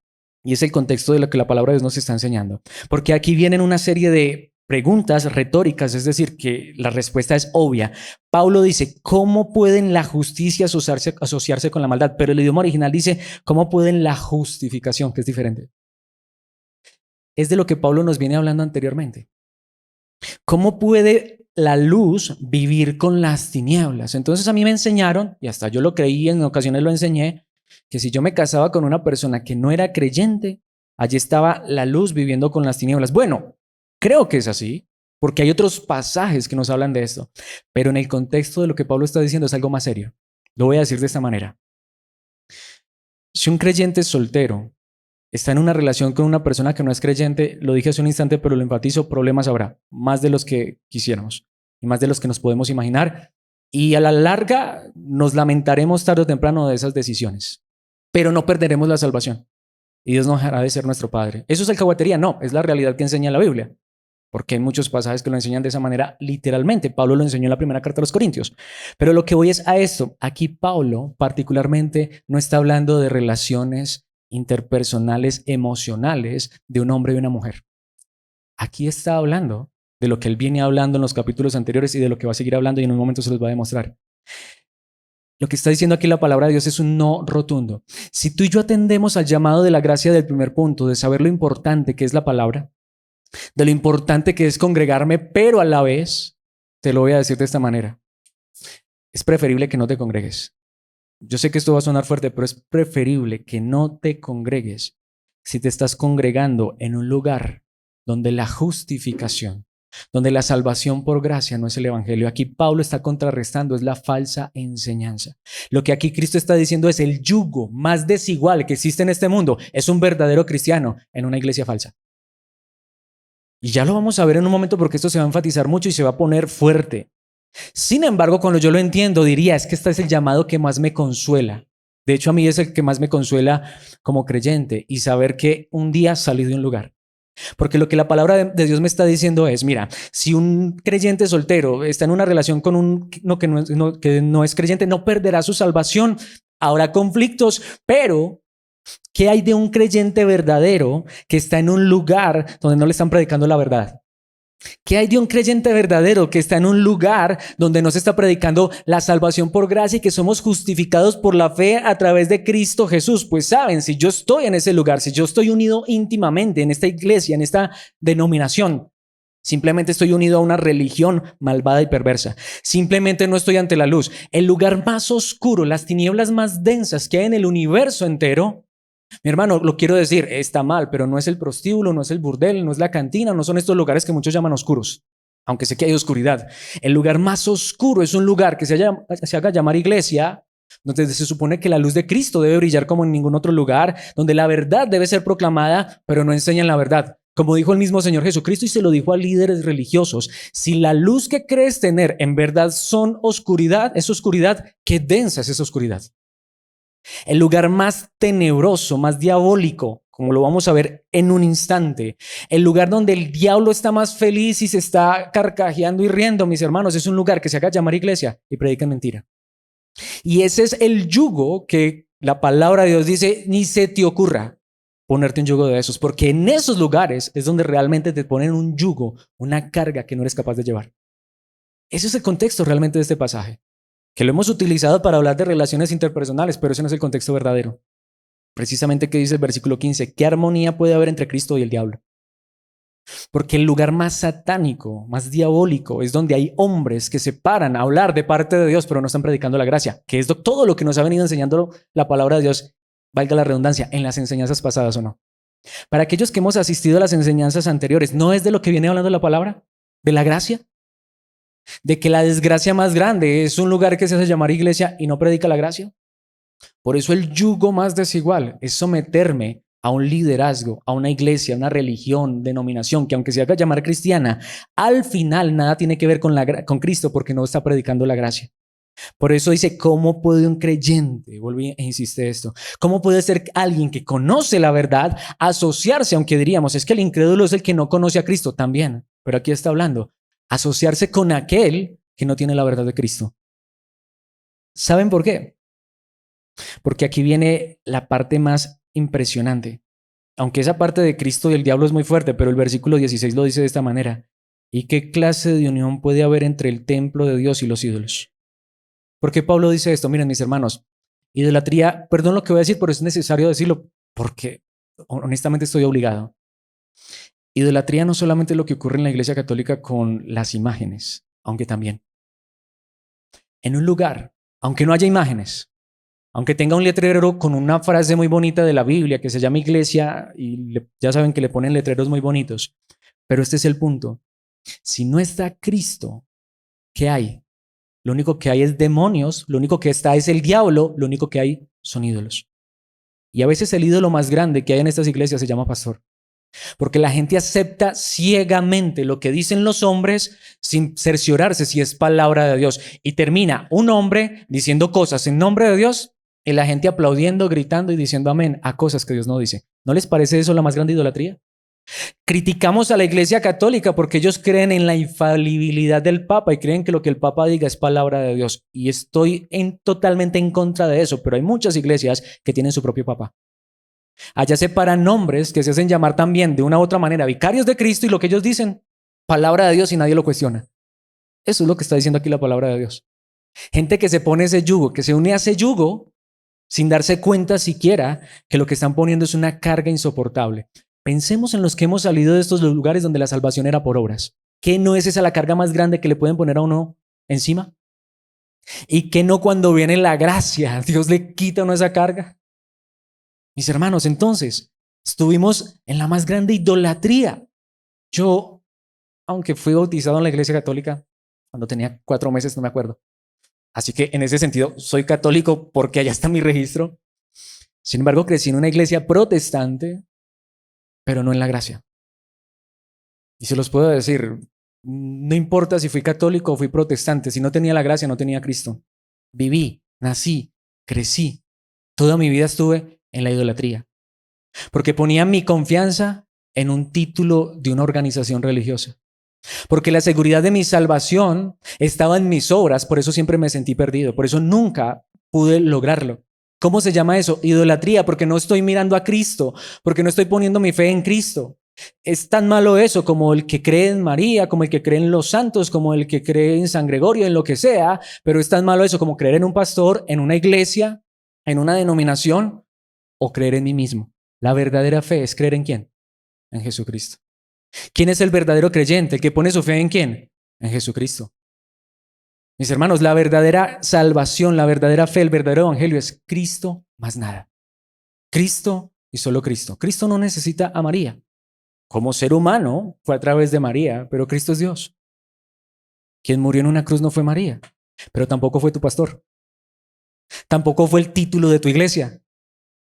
Y es el contexto de lo que la palabra de Dios nos está enseñando. Porque aquí vienen una serie de preguntas retóricas, es decir, que la respuesta es obvia. Pablo dice, ¿cómo pueden la justicia asociarse con la maldad? Pero el idioma original dice, ¿cómo pueden la justificación? Que es diferente. Es de lo que Pablo nos viene hablando anteriormente. ¿Cómo puede la luz vivir con las tinieblas? Entonces a mí me enseñaron, y hasta yo lo creí, en ocasiones lo enseñé, que si yo me casaba con una persona que no era creyente, allí estaba la luz viviendo con las tinieblas. Bueno, creo que es así, porque hay otros pasajes que nos hablan de esto, pero en el contexto de lo que Pablo está diciendo es algo más serio. Lo voy a decir de esta manera. Si un creyente soltero está en una relación con una persona que no es creyente, lo dije hace un instante, pero lo enfatizo, problemas habrá, más de los que quisiéramos y más de los que nos podemos imaginar. Y a la larga nos lamentaremos tarde o temprano de esas decisiones, pero no perderemos la salvación y Dios no dejará de ser nuestro Padre. ¿Eso es alcahuetería? No, es la realidad que enseña la Biblia, porque hay muchos pasajes que lo enseñan de esa manera literalmente. Pablo lo enseñó en la primera carta a los Corintios. Pero lo que voy es a esto. Aquí Pablo particularmente no está hablando de relaciones interpersonales emocionales de un hombre y una mujer. Aquí está hablando de lo que él viene hablando en los capítulos anteriores y de lo que va a seguir hablando y en un momento se los va a demostrar. Lo que está diciendo aquí la palabra de Dios es un no rotundo. Si tú y yo atendemos al llamado de la gracia del primer punto, de saber lo importante que es la palabra, de lo importante que es congregarme, pero a la vez, te lo voy a decir de esta manera, es preferible que no te congregues. Yo sé que esto va a sonar fuerte, pero es preferible que no te congregues si te estás congregando en un lugar donde la justificación, donde la salvación por gracia no es el evangelio. Aquí Pablo está contrarrestando, es la falsa enseñanza. Lo que aquí Cristo está diciendo es el yugo más desigual que existe en este mundo. Es un verdadero cristiano en una iglesia falsa. Y ya lo vamos a ver en un momento porque esto se va a enfatizar mucho y se va a poner fuerte. Sin embargo, cuando yo lo entiendo, diría, es que este es el llamado que más me consuela. De hecho, a mí es el que más me consuela como creyente y saber que un día salí de un lugar. Porque lo que la palabra de Dios me está diciendo es, mira, si un creyente soltero está en una relación con un que no es creyente, no perderá su salvación. Habrá conflictos, pero ¿qué hay de un creyente verdadero que está en un lugar donde no le están predicando la verdad? ¿Qué hay de un creyente verdadero que está en un lugar donde no se está predicando la salvación por gracia y que somos justificados por la fe a través de Cristo Jesús? Pues saben, si yo estoy en ese lugar, si yo estoy unido íntimamente en esta iglesia, en esta denominación, simplemente estoy unido a una religión malvada y perversa. Simplemente no estoy ante la luz. El lugar más oscuro, las tinieblas más densas que hay en el universo entero. Mi hermano, lo quiero decir, está mal, pero no es el prostíbulo, no es el burdel, no es la cantina, no son estos lugares que muchos llaman oscuros, aunque sé que hay oscuridad. El lugar más oscuro es un lugar que se haga llamar iglesia, donde se supone que la luz de Cristo debe brillar como en ningún otro lugar, donde la verdad debe ser proclamada, pero no enseñan la verdad. Como dijo el mismo Señor Jesucristo y se lo dijo a líderes religiosos, si la luz que crees tener en verdad son oscuridad, es oscuridad, qué densa es esa oscuridad. El lugar más tenebroso, más diabólico, como lo vamos a ver en un instante, el lugar donde el diablo está más feliz y se está carcajeando y riendo, mis hermanos, es un lugar que se haga llamar iglesia y predican mentira. Y ese es el yugo que la palabra de Dios dice, ni se te ocurra ponerte un yugo de esos, porque en esos lugares es donde realmente te ponen un yugo, una carga que no eres capaz de llevar. Ese es el contexto realmente de este pasaje, que lo hemos utilizado para hablar de relaciones interpersonales, pero ese no es el contexto verdadero. Precisamente, ¿qué dice el versículo 15? ¿Qué armonía puede haber entre Cristo y el diablo? Porque el lugar más satánico, más diabólico, es donde hay hombres que se paran a hablar de parte de Dios, pero no están predicando la gracia, que es todo lo que nos ha venido enseñando la palabra de Dios, valga la redundancia, en las enseñanzas pasadas o no. Para aquellos que hemos asistido a las enseñanzas anteriores, ¿no es de lo que viene hablando la palabra? ¿De la gracia? ¿De que la desgracia más grande es un lugar que se hace llamar iglesia y no predica la gracia? Por eso el yugo más desigual es someterme a un liderazgo, a una iglesia, a una religión, denominación, que aunque se haga llamar cristiana, al final nada tiene que ver con Cristo porque no está predicando la gracia. Por eso dice, ¿cómo puede un creyente, vuelve e insiste esto, cómo puede ser alguien que conoce la verdad asociarse, aunque diríamos, es que el incrédulo es el que no conoce a Cristo también, pero aquí está hablando, asociarse con aquel que no tiene la verdad de Cristo? ¿Saben por qué? Porque aquí viene la parte más impresionante. Aunque esa parte de Cristo y el diablo es muy fuerte, pero el versículo 16 lo dice de esta manera. ¿Y qué clase de unión puede haber entre el templo de Dios y los ídolos? ¿Por qué Pablo dice esto? Miren, mis hermanos, idolatría, perdón lo que voy a decir, pero es necesario decirlo porque honestamente estoy obligado. Idolatría no solamente es lo que ocurre en la Iglesia Católica con las imágenes, aunque también. En un lugar, aunque no haya imágenes, aunque tenga un letrero con una frase muy bonita de la Biblia que se llama iglesia y ya saben que le ponen letreros muy bonitos, pero este es el punto. Si no está Cristo, ¿qué hay? Lo único que hay es demonios, lo único que está es el diablo, lo único que hay son ídolos. Y a veces el ídolo más grande que hay en estas iglesias se llama pastor. Porque la gente acepta ciegamente lo que dicen los hombres sin cerciorarse si es palabra de Dios. Y termina un hombre diciendo cosas en nombre de Dios y la gente aplaudiendo, gritando y diciendo amén a cosas que Dios no dice. ¿No les parece eso la más grande idolatría? Criticamos a la Iglesia Católica porque ellos creen en la infalibilidad del Papa y creen que lo que el Papa diga es palabra de Dios. Y estoy totalmente en contra de eso, pero hay muchas iglesias que tienen su propio Papa. Allá se paran nombres que se hacen llamar también de una u otra manera vicarios de Cristo y lo que ellos dicen, palabra de Dios y nadie lo cuestiona. Eso es lo que está diciendo aquí la palabra de Dios. Gente que se pone ese yugo, que se une a ese yugo sin darse cuenta siquiera que lo que están poniendo es una carga insoportable. Pensemos en los que hemos salido de estos lugares donde la salvación era por obras. ¿Qué no es esa la carga más grande que le pueden poner a uno encima? ¿Y qué no cuando viene la gracia, Dios le quita a uno esa carga? Mis hermanos, entonces, estuvimos en la más grande idolatría. Yo, aunque fui bautizado en la Iglesia Católica cuando tenía 4 meses, no me acuerdo. Así que en ese sentido, soy católico porque allá está mi registro. Sin embargo, crecí en una iglesia protestante, pero no en la gracia. Y se los puedo decir, no importa si fui católico o fui protestante, si no tenía la gracia, no tenía a Cristo. Viví, nací, crecí. Toda mi vida estuve en la idolatría. Porque ponía mi confianza en un título de una organización religiosa. Porque la seguridad de mi salvación estaba en mis obras, por eso siempre me sentí perdido, por eso nunca pude lograrlo. ¿Cómo se llama eso? Idolatría, porque no estoy mirando a Cristo, porque no estoy poniendo mi fe en Cristo. Es tan malo eso como el que cree en María, como el que cree en los santos, como el que cree en San Gregorio, en lo que sea, pero es tan malo eso como creer en un pastor, en una iglesia, en una denominación o creer en mí mismo. La verdadera fe es creer en quién? En Jesucristo. ¿Quién es el verdadero creyente? ¿El que pone su fe en quién? En Jesucristo. Mis hermanos, la verdadera salvación, la verdadera fe, el verdadero evangelio es Cristo más nada. Cristo y solo Cristo. Cristo no necesita a María. Como ser humano fue a través de María, pero Cristo es Dios. Quien murió en una cruz no fue María, pero tampoco fue tu pastor. Tampoco fue el título de tu iglesia.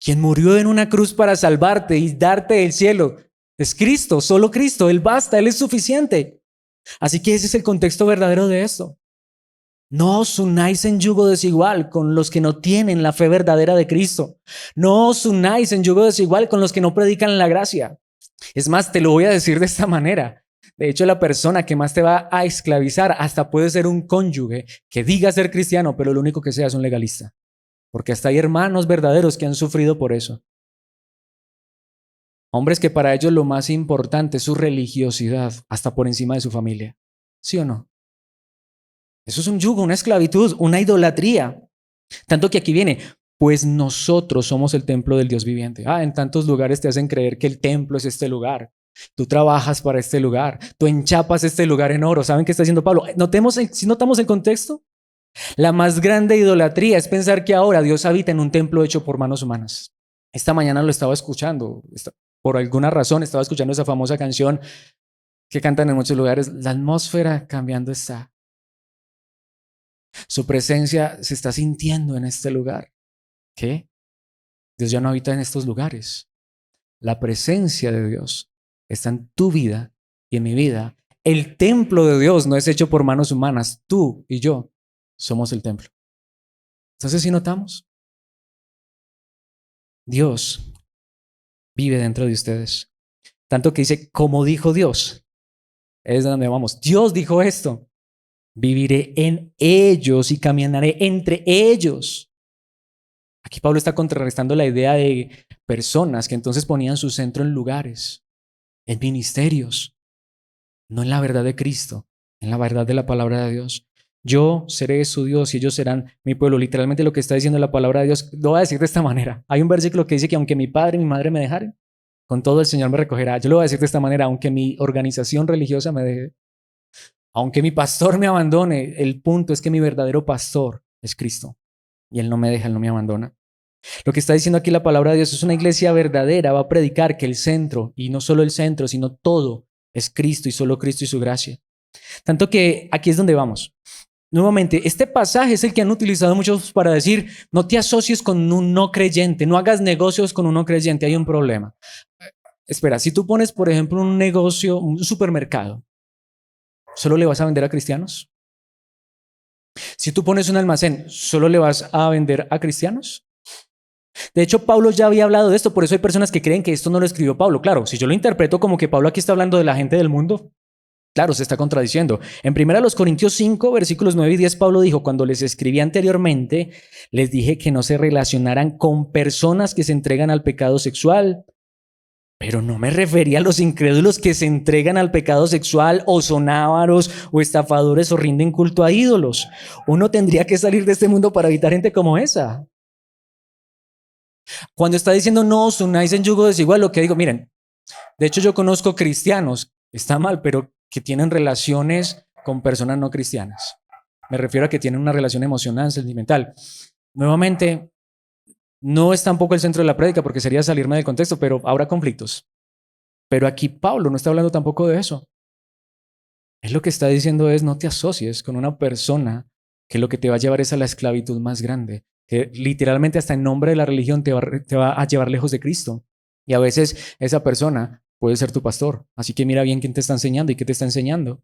Quien murió en una cruz para salvarte y darte el cielo es Cristo, solo Cristo. Él basta, Él es suficiente. Así que ese es el contexto verdadero de esto. No os unáis en yugo desigual con los que no tienen la fe verdadera de Cristo. No os unáis en yugo desigual con los que no predican la gracia. Es más, te lo voy a decir de esta manera. De hecho, la persona que más te va a esclavizar hasta puede ser un cónyuge que diga ser cristiano, pero lo único que sea es un legalista. Porque hasta hay hermanos verdaderos que han sufrido por eso. Hombres que para ellos lo más importante es su religiosidad, hasta por encima de su familia. ¿Sí o no? Eso es un yugo, una esclavitud, una idolatría. Tanto que aquí viene, pues nosotros somos el templo del Dios viviente. En tantos lugares te hacen creer que el templo es este lugar. Tú trabajas para este lugar, tú enchapas este lugar en oro. ¿Saben qué está haciendo Pablo? Si notamos el contexto, la más grande idolatría es pensar que ahora Dios habita en un templo hecho por manos humanas. Esta mañana lo estaba escuchando, por alguna razón estaba escuchando esa famosa canción que cantan en muchos lugares. La atmósfera cambiando está. Su presencia se está sintiendo en este lugar. ¿Qué? Dios ya no habita en estos lugares. La presencia de Dios está en tu vida y en mi vida. El templo de Dios no es hecho por manos humanas. Tú y yo somos el templo. Entonces, si notamos, Dios vive dentro de ustedes. Tanto que dice, como dijo Dios, es donde vamos. Dios dijo esto. Viviré en ellos y caminaré entre ellos. Aquí Pablo está contrarrestando la idea de personas que entonces ponían su centro en lugares, en ministerios, no en la verdad de Cristo, en la verdad de la palabra de Dios. Yo seré su Dios y ellos serán mi pueblo. Literalmente lo que está diciendo la palabra de Dios, lo voy a decir de esta manera. Hay un versículo que dice que aunque mi padre y mi madre me dejaren, con todo el Señor me recogerá. Yo lo voy a decir de esta manera, aunque mi organización religiosa me deje, aunque mi pastor me abandone, el punto es que mi verdadero pastor es Cristo. Y Él no me deja, Él no me abandona. Lo que está diciendo aquí la palabra de Dios es una iglesia verdadera, va a predicar que el centro, y no solo el centro, sino todo, es Cristo y solo Cristo y su gracia. Tanto que aquí es donde vamos. Nuevamente, este pasaje es el que han utilizado muchos para decir, no te asocies con un no creyente, no hagas negocios con un no creyente, hay un problema. Espera, si tú pones, por ejemplo, un negocio, un supermercado, ¿solo le vas a vender a cristianos? Si tú pones un almacén, ¿solo le vas a vender a cristianos? De hecho, Pablo ya había hablado de esto, por eso hay personas que creen que esto no lo escribió Pablo. Claro, si yo lo interpreto como que Pablo aquí está hablando de la gente del mundo, claro, se está contradiciendo. En 1 Corintios 5, versículos 9 y 10, Pablo dijo, cuando les escribí anteriormente, les dije que no se relacionaran con personas que se entregan al pecado sexual, pero no me refería a los incrédulos que se entregan al pecado sexual o son ávaros o estafadores o rinden culto a ídolos. Uno tendría que salir de este mundo para evitar gente como esa. Cuando está diciendo no os unáis en yugo desigual, lo que digo, miren, de hecho yo conozco cristianos, está mal, pero que tienen relaciones con personas no cristianas. Me refiero a que tienen una relación emocional, sentimental. Nuevamente, no es tampoco el centro de la prédica porque sería salirme del contexto, pero habrá conflictos. Pero aquí Pablo no está hablando tampoco de eso. Él lo que está diciendo es no te asocies con una persona que lo que te va a llevar es a la esclavitud más grande, que literalmente hasta en nombre de la religión te va a llevar lejos de Cristo. Y a veces esa persona puede ser tu pastor. Así que mira bien quién te está enseñando y qué te está enseñando.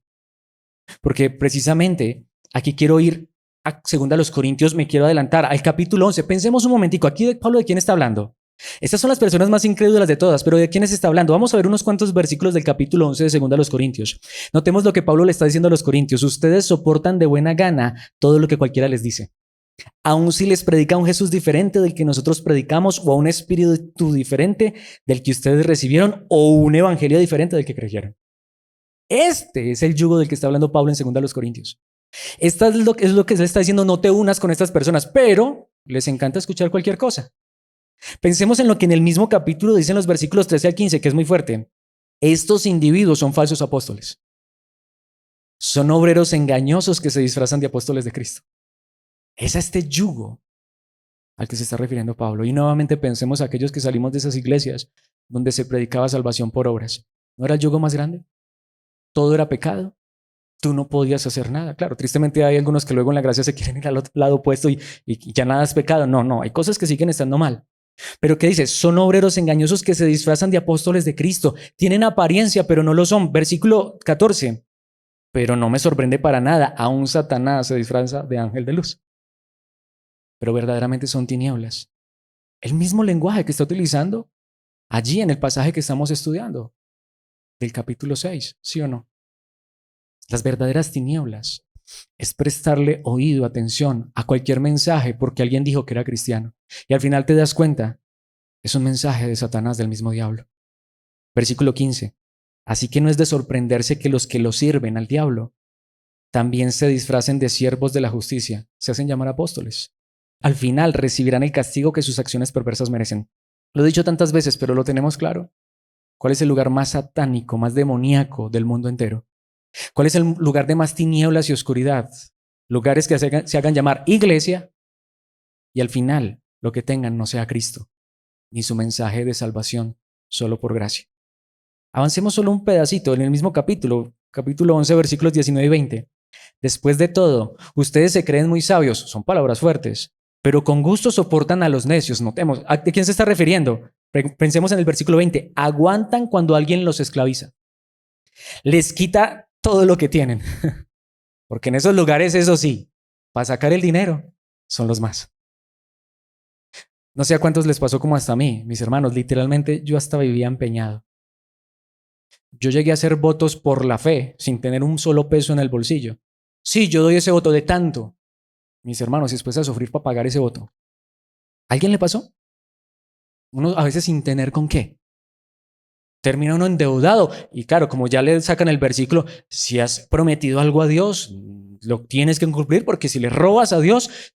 Porque precisamente aquí quiero ir a 2 Corintios, me quiero adelantar al capítulo 11. Pensemos un momentico, aquí Pablo, ¿de quién está hablando? Estas son las personas más incrédulas de todas, pero ¿de quiénes está hablando? Vamos a ver unos cuantos versículos del capítulo 11 de 2 Corintios. Notemos lo que Pablo le está diciendo a los corintios. Ustedes soportan de buena gana todo lo que cualquiera les dice. Aun si les predica un Jesús diferente del que nosotros predicamos o a un espíritu diferente del que ustedes recibieron o un evangelio diferente del que creyeron. Este es el yugo del que está hablando Pablo en 2 Corintios. Esta es lo que se le está diciendo, no te unas con estas personas, pero les encanta escuchar cualquier cosa. Pensemos en lo que en el mismo capítulo dicen los versículos 13 al 15, que es muy fuerte. Estos individuos son falsos apóstoles. Son obreros engañosos que se disfrazan de apóstoles de Cristo. Es a este yugo al que se está refiriendo Pablo. Y nuevamente pensemos a aquellos que salimos de esas iglesias donde se predicaba salvación por obras. ¿No era el yugo más grande? Todo era pecado. Tú no podías hacer nada. Claro, tristemente hay algunos que luego en la gracia se quieren ir al otro lado opuesto y ya nada es pecado. No, hay cosas que siguen estando mal. Pero ¿qué dice? Son obreros engañosos que se disfrazan de apóstoles de Cristo. Tienen apariencia, pero no lo son. Versículo 14. Pero no me sorprende para nada. Aún Satanás se disfraza de ángel de luz. Pero verdaderamente son tinieblas. El mismo lenguaje que está utilizando allí en el pasaje que estamos estudiando, del capítulo 6, ¿sí o no? Las verdaderas tinieblas es prestarle oído, atención a cualquier mensaje porque alguien dijo que era cristiano. Y al final te das cuenta, es un mensaje de Satanás, del mismo diablo. Versículo 15. Así que no es de sorprenderse que los que lo sirven al diablo también se disfracen de siervos de la justicia, se hacen llamar apóstoles. Al final recibirán el castigo que sus acciones perversas merecen. Lo he dicho tantas veces, pero lo tenemos claro. ¿Cuál es el lugar más satánico, más demoníaco del mundo entero? ¿Cuál es el lugar de más tinieblas y oscuridad? Lugares que se hagan llamar iglesia y al final lo que tengan no sea Cristo, ni su mensaje de salvación, solo por gracia. Avancemos solo un pedacito en el mismo capítulo 11, versículos 19 y 20. Después de todo, ustedes se creen muy sabios, son palabras fuertes, pero con gusto soportan a los necios. Notemos, ¿a quién se está refiriendo? Pensemos en el versículo 20. Aguantan cuando alguien los esclaviza. Les quita todo lo que tienen. Porque en esos lugares, eso sí, para sacar el dinero, son los más. No sé a cuántos les pasó como hasta a mí, mis hermanos. Literalmente yo hasta vivía empeñado. Yo llegué a hacer votos por la fe sin tener un solo peso en el bolsillo. Sí, yo doy ese voto de tanto. Mis hermanos, y después a sufrir para pagar ese voto. ¿A alguien le pasó? Uno a veces sin tener con qué. Termina uno endeudado. Y claro, como ya le sacan el versículo, si has prometido algo a Dios, lo tienes que cumplir, porque si le robas a Dios,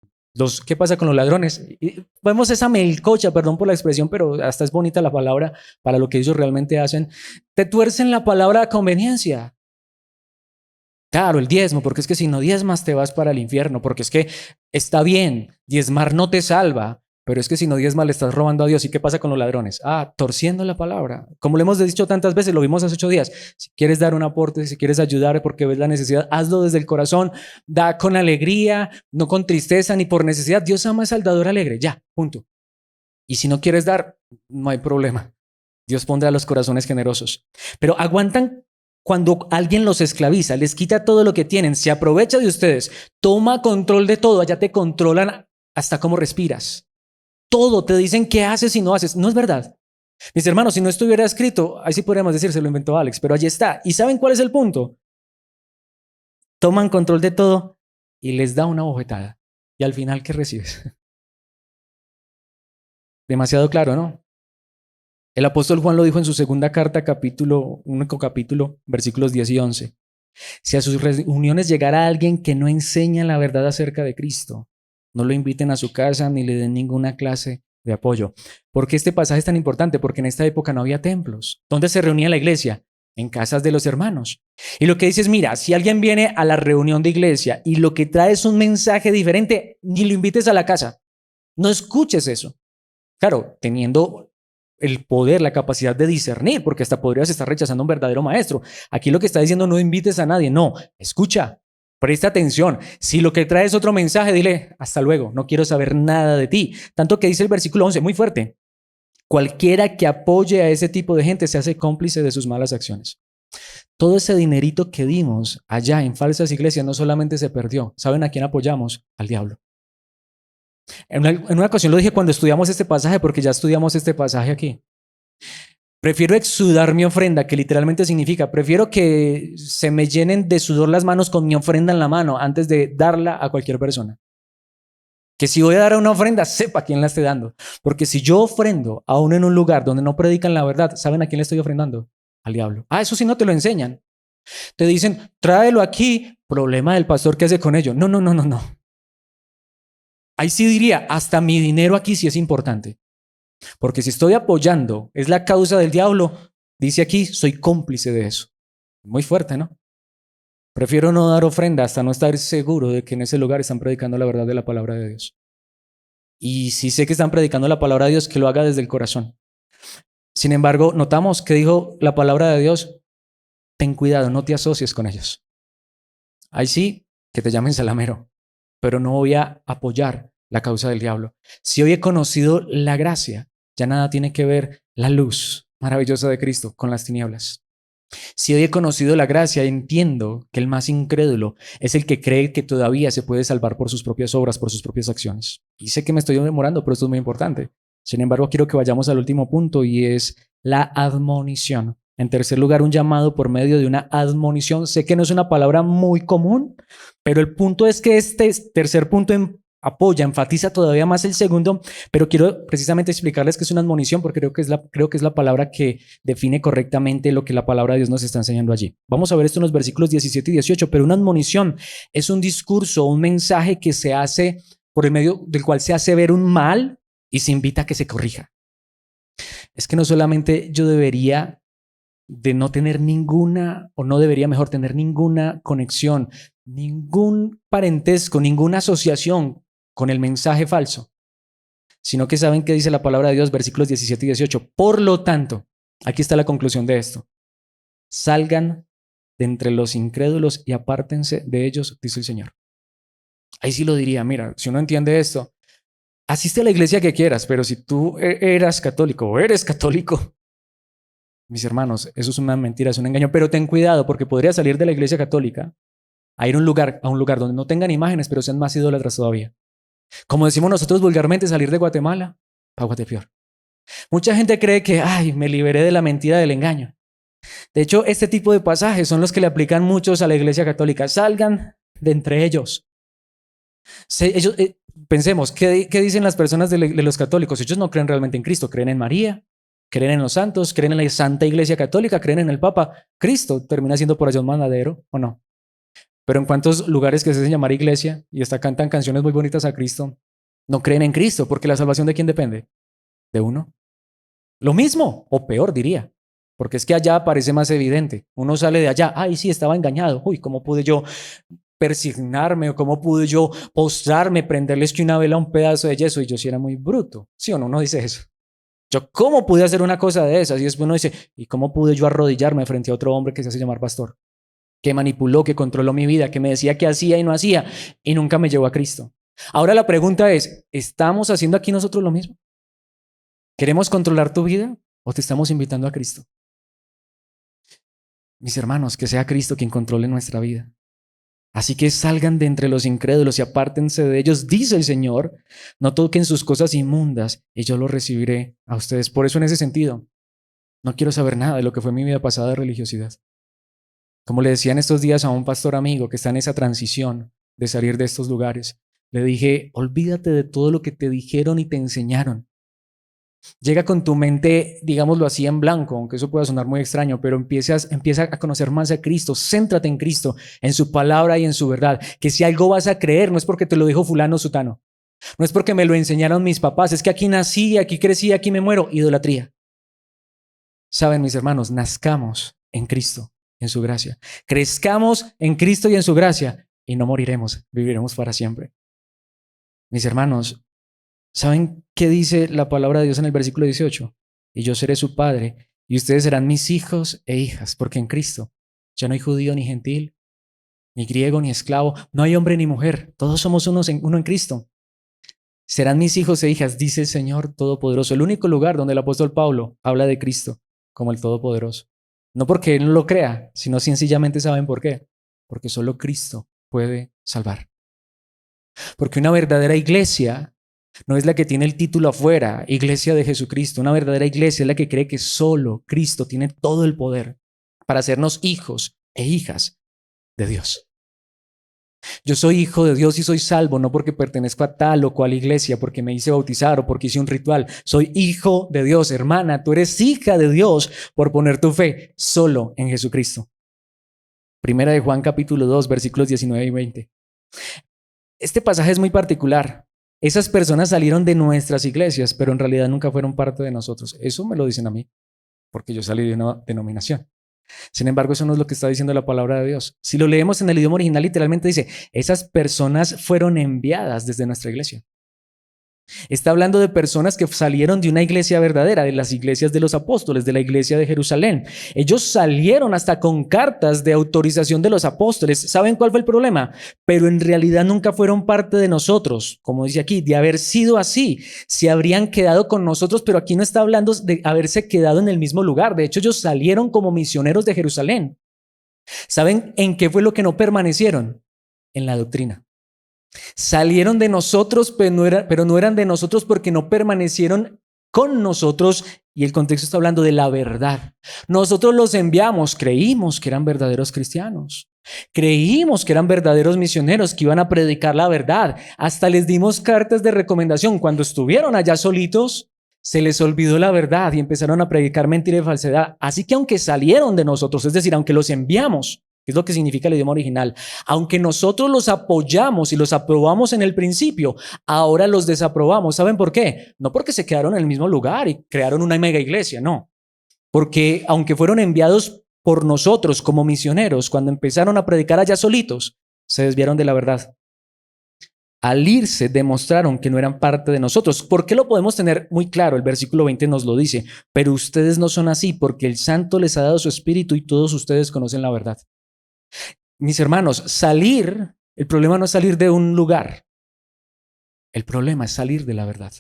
¿qué pasa con los ladrones? Y vemos esa melcocha, perdón por la expresión, pero hasta es bonita la palabra para lo que ellos realmente hacen. Te tuercen la palabra a conveniencia. Claro, el diezmo, porque es que si no diezmas te vas para el infierno, porque es que está bien, diezmar no te salva, pero es que si no diezmas le estás robando a Dios. ¿Y qué pasa con los ladrones? Torciendo la palabra. Como lo hemos dicho tantas veces, lo vimos hace 8 días. Si quieres dar un aporte, si quieres ayudar porque ves la necesidad, hazlo desde el corazón, da con alegría, no con tristeza ni por necesidad. Dios ama al dador alegre, ya, punto. Y si no quieres dar, no hay problema. Dios pondrá los corazones generosos. Pero aguantan cuando alguien los esclaviza, les quita todo lo que tienen, se aprovecha de ustedes, toma control de todo, allá te controlan hasta cómo respiras. Todo, te dicen qué haces y no haces. No es verdad. Mis hermanos, si no estuviera escrito, ahí sí podríamos decir, se lo inventó Alex, pero allí está. ¿Y saben cuál es el punto? Toman control de todo y les da una bofetada. Y al final, ¿qué recibes? Demasiado claro, ¿no? El apóstol Juan lo dijo en su segunda carta, único capítulo, versículos 10 y 11. Si a sus reuniones llegara alguien que no enseña la verdad acerca de Cristo, no lo inviten a su casa ni le den ninguna clase de apoyo. ¿Por qué este pasaje es tan importante? Porque en esta época no había templos. ¿Dónde se reunía la iglesia? En casas de los hermanos. Y lo que dice es, mira, si alguien viene a la reunión de iglesia y lo que trae es un mensaje diferente, ni lo invites a la casa. No escuches eso. Claro, teniendo el poder, la capacidad de discernir, porque hasta podrías estar rechazando a un verdadero maestro. Aquí lo que está diciendo, no invites a nadie, no, escucha, presta atención. Si lo que trae es otro mensaje, dile, hasta luego, no quiero saber nada de ti. Tanto que dice el versículo 11, muy fuerte, cualquiera que apoye a ese tipo de gente se hace cómplice de sus malas acciones. Todo ese dinerito que dimos allá en falsas iglesias no solamente se perdió, ¿saben a quién apoyamos? Al diablo. En una ocasión lo dije cuando estudiamos este pasaje, porque ya estudiamos este pasaje aquí. Prefiero exsudar mi ofrenda, que literalmente significa, prefiero que se me llenen de sudor las manos con mi ofrenda en la mano antes de darla a cualquier persona. Que si voy a dar una ofrenda, sepa quién la esté dando. Porque si yo ofrendo aún en un lugar donde no predican la verdad, ¿saben a quién le estoy ofrendando? Al diablo. Eso sí no te lo enseñan. Te dicen, tráelo aquí, problema del pastor, ¿qué hace con ello? No, no, no, no, no. Ahí sí diría, hasta mi dinero aquí sí es importante. Porque si estoy apoyando, es la causa del diablo, dice aquí, soy cómplice de eso. Muy fuerte, ¿no? Prefiero no dar ofrenda hasta no estar seguro de que en ese lugar están predicando la verdad de la palabra de Dios. Y si sé que están predicando la palabra de Dios, que lo haga desde el corazón. Sin embargo, notamos que dijo la palabra de Dios, ten cuidado, no te asocies con ellos. Ahí sí, que te llamen salamero, pero no voy a apoyar la causa del diablo. Si hoy he conocido la gracia, ya nada tiene que ver la luz maravillosa de Cristo con las tinieblas. Si hoy he conocido la gracia, entiendo que el más incrédulo es el que cree que todavía se puede salvar por sus propias obras, por sus propias acciones. Y sé que me estoy demorando, pero esto es muy importante. Sin embargo, quiero que vayamos al último punto y es la admonición. En tercer lugar, un llamado por medio de una admonición. Sé que no es una palabra muy común, pero el punto es que este tercer punto apoya, enfatiza todavía más el segundo, pero quiero precisamente explicarles que es una admonición porque creo que es la palabra que define correctamente lo que la palabra de Dios nos está enseñando allí. Vamos a ver esto en los versículos 17 y 18, pero una admonición es un discurso, un mensaje que se hace por el medio del cual se hace ver un mal y se invita a que se corrija. Es que no solamente yo debería de no tener ninguna, o no debería mejor tener ninguna conexión, ningún parentesco, ninguna asociación con el mensaje falso, sino que saben qué dice la palabra de Dios, versículos 17 y 18. Por lo tanto, aquí está la conclusión de esto. Salgan de entre los incrédulos y apártense de ellos, dice el Señor. Ahí sí lo diría, mira, si uno entiende esto, Asiste a la iglesia que quieras, pero si tú eras católico o eres católico, mis hermanos, eso es una mentira, es un engaño. Pero ten cuidado porque podría salir de la iglesia católica a ir a un lugar donde no tengan imágenes, pero sean más idólatras todavía. Como decimos nosotros vulgarmente, salir de Guatemala para Guatepeor. Mucha gente cree que, ay, me liberé de la mentira del engaño. De hecho, este tipo de pasajes son los que le aplican muchos a la iglesia católica. Salgan de entre ellos. Ellos pensemos, ¿qué dicen las personas de los católicos? Ellos no creen realmente en Cristo, creen en María, creen en los santos, creen en la Santa Iglesia Católica, creen en el Papa. Cristo termina siendo por allá un mandadero, ¿o no? Pero en cuántos lugares que se hacen llamar iglesia y hasta cantan canciones muy bonitas a Cristo, no creen en Cristo, porque la salvación ¿de quién depende? De uno. Lo mismo, o peor diría, porque es que allá parece más evidente. Uno sale de allá, ay, sí, estaba engañado. Uy, ¿cómo pude yo persignarme o cómo pude yo postrarme, prenderles que una vela a un pedazo de yeso? Y yo sí era muy bruto. ¿Sí o no? Uno dice eso. Yo, ¿cómo pude hacer una cosa de esas? Y después uno dice, ¿y cómo pude yo arrodillarme frente a otro hombre que se hace llamar pastor? Que manipuló, que controló mi vida, que me decía qué hacía y no hacía y nunca me llevó a Cristo. Ahora la pregunta es, ¿estamos haciendo aquí nosotros lo mismo? ¿Queremos controlar tu vida o te estamos invitando a Cristo? Mis hermanos, que sea Cristo quien controle nuestra vida. Así que salgan de entre los incrédulos y apártense de ellos, dice el Señor. No toquen sus cosas inmundas y yo los recibiré a ustedes. Por eso en ese sentido, no quiero saber nada de lo que fue mi vida pasada de religiosidad. Como le decía en estos días a un pastor amigo que está en esa transición de salir de estos lugares, le dije, olvídate de todo lo que te dijeron y te enseñaron. Llega con tu mente, digámoslo así, en blanco, aunque eso pueda sonar muy extraño, pero empieza a conocer más a Cristo. Céntrate en Cristo, en su palabra y en su verdad. Que si algo vas a creer, no es porque te lo dijo fulano o sutano. No es porque me lo enseñaron mis papás. Es que aquí nací, aquí crecí, aquí me muero. Idolatría. Saben, mis hermanos, nazcamos en Cristo, en su gracia. Crezcamos en Cristo y en su gracia y no moriremos, viviremos para siempre. Mis hermanos, ¿saben qué dice la palabra de Dios en el versículo 18? Y yo seré su padre y ustedes serán mis hijos e hijas, porque en Cristo ya no hay judío ni gentil, ni griego ni esclavo, no hay hombre ni mujer, todos somos uno en Cristo. Serán mis hijos e hijas, dice el Señor Todopoderoso, el único lugar donde el apóstol Pablo habla de Cristo como el Todopoderoso. No porque él no lo crea, sino sencillamente saben por qué. Porque solo Cristo puede salvar. Porque una verdadera iglesia no es la que tiene el título afuera, iglesia de Jesucristo. Una verdadera iglesia es la que cree que solo Cristo tiene todo el poder para hacernos hijos e hijas de Dios. Yo soy hijo de Dios y soy salvo, no porque pertenezco a tal o cual iglesia, porque me hice bautizar o porque hice un ritual. Soy hijo de Dios, hermana, tú eres hija de Dios por poner tu fe solo en Jesucristo. Primera de Juan capítulo 2, versículos 19 y 20. Este pasaje es muy particular. Esas personas salieron de nuestras iglesias, pero en realidad nunca fueron parte de nosotros. Eso me lo dicen a mí, porque yo salí de una denominación. Sin embargo, eso no es lo que está diciendo la palabra de Dios. Si lo leemos en el idioma original, literalmente dice, esas personas fueron enviadas desde nuestra iglesia. Está hablando de personas que salieron de una iglesia verdadera, de las iglesias de los apóstoles, de la iglesia de Jerusalén. Ellos salieron hasta con cartas de autorización de los apóstoles. ¿Saben cuál fue el problema? Pero en realidad nunca fueron parte de nosotros, como dice aquí, de haber sido así. Se habrían quedado con nosotros, pero aquí no está hablando de haberse quedado en el mismo lugar. De hecho, ellos salieron como misioneros de Jerusalén. ¿Saben en qué fue lo que no permanecieron? En la doctrina. Salieron de nosotros, pero no eran de nosotros porque no permanecieron con nosotros. Y el contexto está hablando de la verdad. Nosotros los enviamos, creímos que eran verdaderos cristianos. Creímos que eran verdaderos misioneros que iban a predicar la verdad. Hasta les dimos cartas de recomendación. Cuando estuvieron allá solitos, se les olvidó la verdad y empezaron a predicar mentira y falsedad. Así que aunque salieron de nosotros, es decir, aunque los enviamos, es lo que significa el idioma original. Aunque nosotros los apoyamos y los aprobamos en el principio, ahora los desaprobamos. ¿Saben por qué? No porque se quedaron en el mismo lugar y crearon una mega iglesia, no. Porque aunque fueron enviados por nosotros como misioneros, cuando empezaron a predicar allá solitos, se desviaron de la verdad. Al irse demostraron que no eran parte de nosotros. ¿Por qué lo podemos tener muy claro? El versículo 20 nos lo dice. Pero ustedes no son así porque el Santo les ha dado su espíritu y todos ustedes conocen la verdad. Mis hermanos, el problema no es salir de un lugar. El problema es salir de la verdad.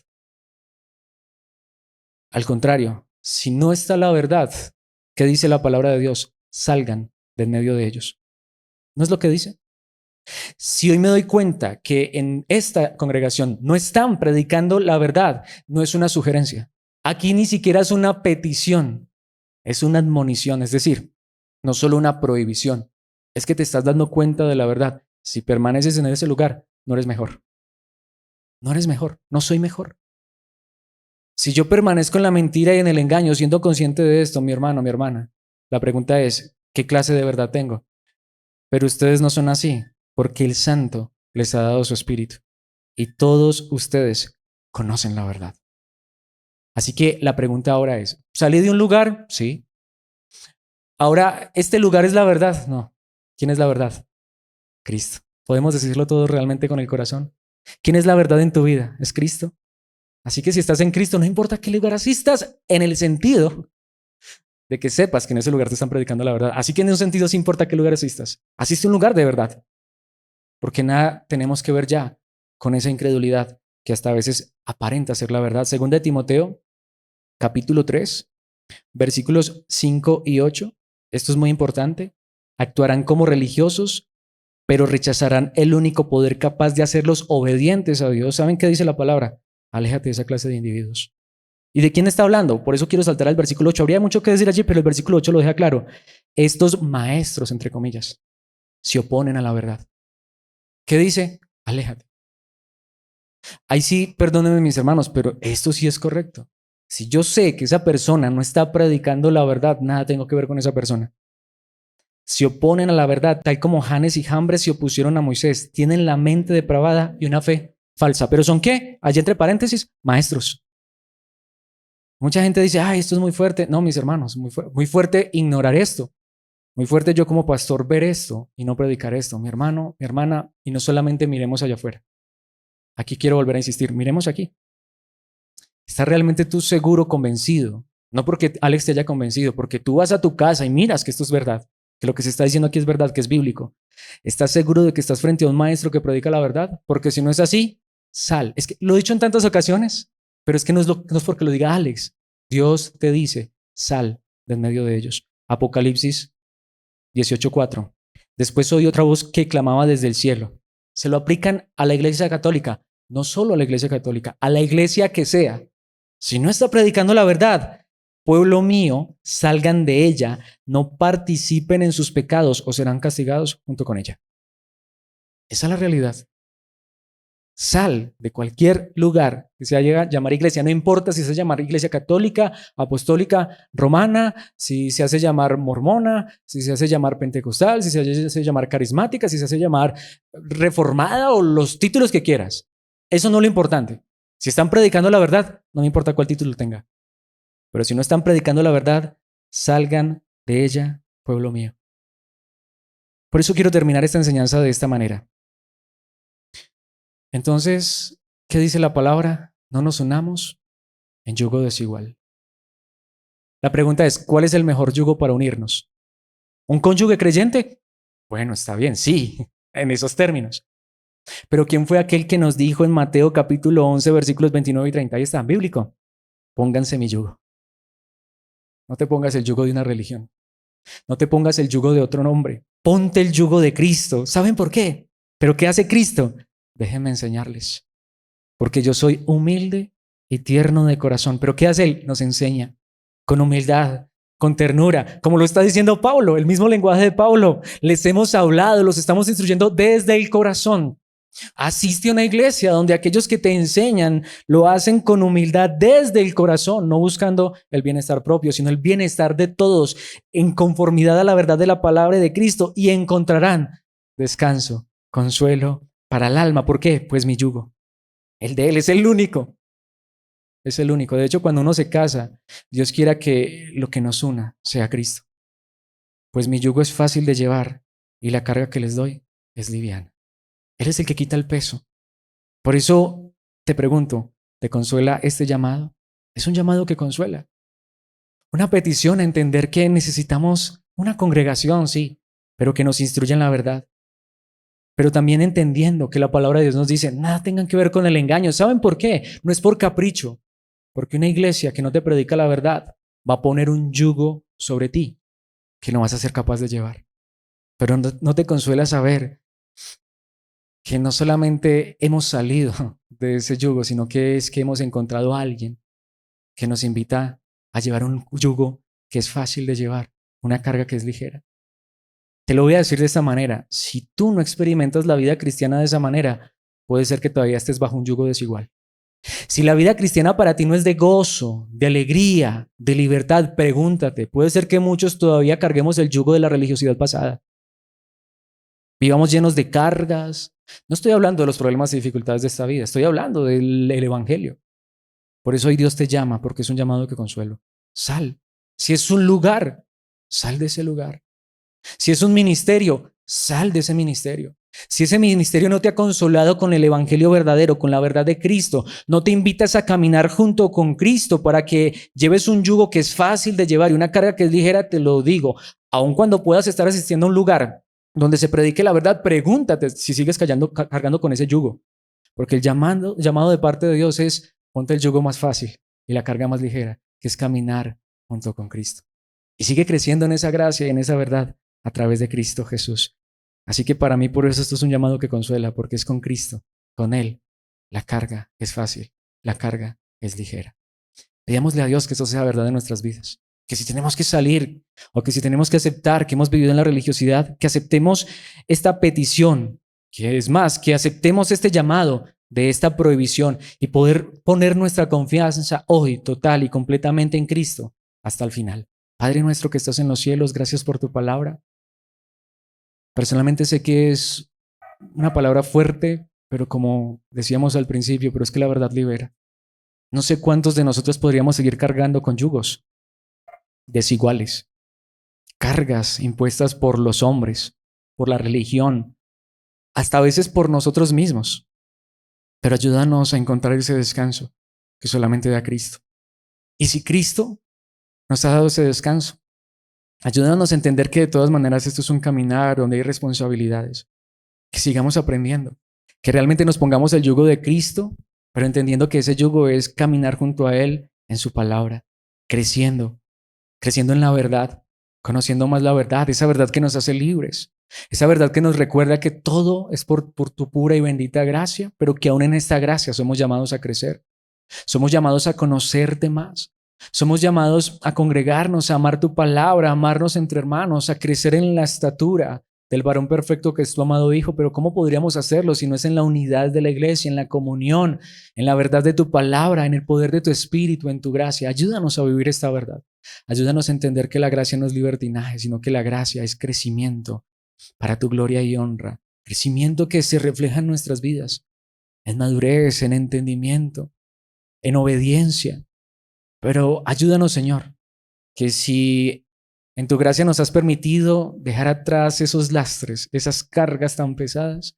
Al contrario, si no está la verdad, ¿qué dice la palabra de Dios? Salgan de en medio de ellos. ¿No es lo que dice? Si hoy me doy cuenta que en esta congregación no están predicando la verdad, no es una sugerencia. Aquí ni siquiera es una petición, es una admonición, es decir, no solo una prohibición. Es que te estás dando cuenta de la verdad. Si permaneces en ese lugar, no eres mejor. No eres mejor, no soy mejor. Si yo permanezco en la mentira y en el engaño, siendo consciente de esto, mi hermano, mi hermana, la pregunta es, ¿qué clase de verdad tengo? Pero ustedes no son así, porque el Santo les ha dado su espíritu. Y todos ustedes conocen la verdad. Así que la pregunta ahora es, ¿salí de un lugar? Sí. Ahora, ¿este lugar es la verdad? No. ¿Quién es la verdad? Cristo. ¿Podemos decirlo todo realmente con el corazón? ¿Quién es la verdad en tu vida? Es Cristo. Así que si estás en Cristo, no importa qué lugar asistas, en el sentido de que sepas que en ese lugar te están predicando la verdad. Así que en un sentido sí importa qué lugar asistas. Asiste a un lugar de verdad. Porque nada tenemos que ver ya con esa incredulidad que hasta a veces aparenta ser la verdad. Segunda de Timoteo, capítulo 3, versículos 5 y 8. Esto es muy importante. Actuarán como religiosos, pero rechazarán el único poder capaz de hacerlos obedientes a Dios. ¿Saben qué dice la palabra? Aléjate de esa clase de individuos. ¿Y de quién está hablando? Por eso quiero saltar al versículo 8. Habría mucho que decir allí, pero el versículo 8 lo deja claro. Estos maestros, entre comillas, se oponen a la verdad. ¿Qué dice? Aléjate. Ahí sí, perdónenme mis hermanos, pero esto sí es correcto. Si yo sé que esa persona no está predicando la verdad, nada tengo que ver con esa persona. Se oponen a la verdad, tal como Janes y Jambres se opusieron a Moisés. Tienen la mente depravada y una fe falsa. ¿Pero son qué? Allí entre paréntesis, maestros. Mucha gente dice, ay, esto es muy fuerte. No, mis hermanos, muy fuerte ignorar esto. Muy fuerte yo como pastor ver esto y no predicar esto. Mi hermano, mi hermana, y no solamente miremos allá afuera. Aquí quiero volver a insistir, miremos aquí. ¿Estás realmente tú seguro, convencido? No porque Alex te haya convencido, porque tú vas a tu casa y miras que esto es verdad, que lo que se está diciendo aquí es verdad, que es bíblico. ¿Estás seguro de que estás frente a un maestro que predica la verdad? Porque si no es así, sal. Es que lo he dicho en tantas ocasiones, pero es que no es porque lo diga Alex. Dios te dice, sal de en medio de ellos. Apocalipsis 18:4. Después oí otra voz que clamaba desde el cielo. Se lo aplican a la iglesia católica, no solo a la iglesia católica, a la iglesia que sea. Si no está predicando la verdad, pueblo mío, salgan de ella, no participen en sus pecados o serán castigados junto con ella. Esa es la realidad. Sal de cualquier lugar que se haya a llamar iglesia, no importa si se llama iglesia católica, apostólica, romana, si se hace llamar mormona, si se hace llamar pentecostal, si se hace llamar carismática, si se hace llamar reformada o los títulos que quieras. Eso no es lo importante. Si están predicando la verdad, no me importa cuál título tenga. Pero si no están predicando la verdad, salgan de ella, pueblo mío. Por eso quiero terminar esta enseñanza de esta manera. Entonces, ¿qué dice la palabra? No nos unamos en yugo desigual. La pregunta es, ¿cuál es el mejor yugo para unirnos? ¿Un cónyuge creyente? Bueno, está bien, sí, en esos términos. Pero ¿quién fue aquel que nos dijo en Mateo capítulo 11, versículos 29 y 30? Ahí está, bíblico. Pónganse mi yugo. No te pongas el yugo de una religión. No te pongas el yugo de otro nombre. Ponte el yugo de Cristo. ¿Saben por qué? ¿Pero qué hace Cristo? Déjenme enseñarles. Porque yo soy humilde y tierno de corazón. ¿Pero qué hace Él? Nos enseña con humildad, con ternura, como lo está diciendo Pablo, el mismo lenguaje de Pablo. Les hemos hablado, los estamos instruyendo desde el corazón. Asiste a una iglesia donde aquellos que te enseñan lo hacen con humildad desde el corazón, no buscando el bienestar propio, sino el bienestar de todos, en conformidad a la verdad de la palabra de Cristo, y encontrarán descanso, consuelo para el alma. ¿Por qué? Pues mi yugo. El de Él es el único. Es el único. De hecho, cuando uno se casa, Dios quiera que lo que nos una sea Cristo. Pues mi yugo es fácil de llevar y la carga que les doy es liviana. Él es el que quita el peso. Por eso te pregunto, ¿te consuela este llamado? Es un llamado que consuela. Una petición a entender que necesitamos una congregación, sí, pero que nos instruya en la verdad. pero también entendiendo que la palabra de Dios nos dice, nada tengan que ver con el engaño. ¿Saben por qué? No es por capricho, porque una iglesia que no te predica la verdad va a poner un yugo sobre ti que no vas a ser capaz de llevar. Pero no te consuela saber que no solamente hemos salido de ese yugo, sino que es que hemos encontrado a alguien que nos invita a llevar un yugo que es fácil de llevar, una carga que es ligera. Te lo voy a decir de esta manera, si tú no experimentas la vida cristiana de esa manera, puede ser que todavía estés bajo un yugo desigual. Si la vida cristiana para ti no es de gozo, de alegría, de libertad, pregúntate, puede ser que muchos todavía carguemos el yugo de la religiosidad pasada. Vivamos llenos de cargas. No estoy hablando de los problemas y dificultades de esta vida, estoy hablando del Evangelio. Por eso hoy Dios te llama, porque es un llamado que consuelo. Sal. Si es un lugar, sal de ese lugar. Si es un ministerio, sal de ese ministerio. Si ese ministerio no te ha consolado con el evangelio verdadero, con la verdad de Cristo, no te invitas a caminar junto con Cristo para que lleves un yugo que es fácil de llevar y una carga que es ligera, te lo digo, aun cuando puedas estar asistiendo a un lugar donde se predique la verdad, pregúntate si sigues cargando con ese yugo. Porque el llamado de parte de Dios es ponte el yugo más fácil y la carga más ligera, que es caminar junto con Cristo. Y sigue creciendo en esa gracia y en esa verdad a través de Cristo Jesús. Así que para mí por eso esto es un llamado que consuela, porque es con Cristo, con Él. La carga es fácil, la carga es ligera. Pidámosle a Dios que eso sea verdad en nuestras vidas. Que si tenemos que salir o que si tenemos que aceptar que hemos vivido en la religiosidad, que aceptemos esta petición, que es más, que aceptemos este llamado de esta prohibición y poder poner nuestra confianza hoy total y completamente en Cristo hasta el final. Padre nuestro que estás en los cielos, gracias por tu palabra. Personalmente sé que es una palabra fuerte, pero como decíamos al principio, pero es que la verdad libera. No sé cuántos de nosotros podríamos seguir cargando con yugos desiguales, cargas impuestas por los hombres, por la religión, hasta a veces por nosotros mismos. Pero ayúdanos a encontrar ese descanso que solamente da Cristo. Y si Cristo nos ha dado ese descanso, ayúdanos a entender que de todas maneras esto es un caminar donde hay responsabilidades, que sigamos aprendiendo, que realmente nos pongamos el yugo de Cristo, pero entendiendo que ese yugo es caminar junto a Él en su palabra, creciendo en la verdad, conociendo más la verdad, esa verdad que nos hace libres, esa verdad que nos recuerda que todo es por tu pura y bendita gracia, pero que aún en esta gracia somos llamados a crecer, somos llamados a conocerte más, somos llamados a congregarnos, a amar tu palabra, a amarnos entre hermanos, a crecer en la estatura del varón perfecto que es tu amado Hijo. Pero ¿cómo podríamos hacerlo si no es en la unidad de la iglesia, en la comunión, en la verdad de tu palabra, en el poder de tu espíritu, en tu gracia? Ayúdanos a vivir esta verdad. Ayúdanos a entender que la gracia no es libertinaje, sino que la gracia es crecimiento para tu gloria y honra. Crecimiento que se refleja en nuestras vidas, en madurez, en entendimiento, en obediencia. Pero ayúdanos, Señor, que si en tu gracia nos has permitido dejar atrás esos lastres, esas cargas tan pesadas,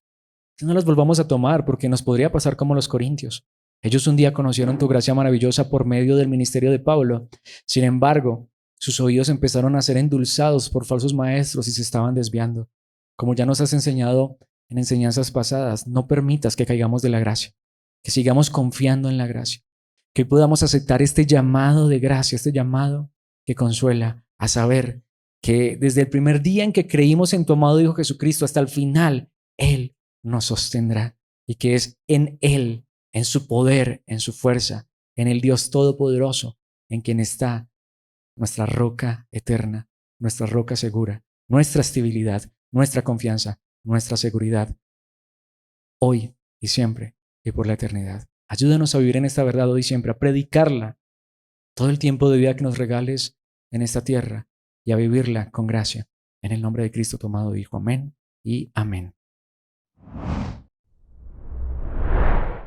que no las volvamos a tomar, porque nos podría pasar como los corintios. Ellos un día conocieron tu gracia maravillosa por medio del ministerio de Pablo. Sin embargo, sus oídos empezaron a ser endulzados por falsos maestros y se estaban desviando. Como ya nos has enseñado en enseñanzas pasadas, no permitas que caigamos de la gracia, que sigamos confiando en la gracia, que podamos aceptar este llamado de gracia, este llamado que consuela, a saber que desde el primer día en que creímos en tu amado Hijo Jesucristo hasta el final, Él nos sostendrá y que es en Él, en su poder, en su fuerza, en el Dios Todopoderoso, en quien está nuestra roca eterna, nuestra roca segura, nuestra estabilidad, nuestra confianza, nuestra seguridad, hoy y siempre y por la eternidad. Ayúdanos a vivir en esta verdad hoy y siempre, a predicarla todo el tiempo de vida que nos regales en esta tierra y a vivirla con gracia. En el nombre de Cristo, tu amado Hijo. Amén y amén.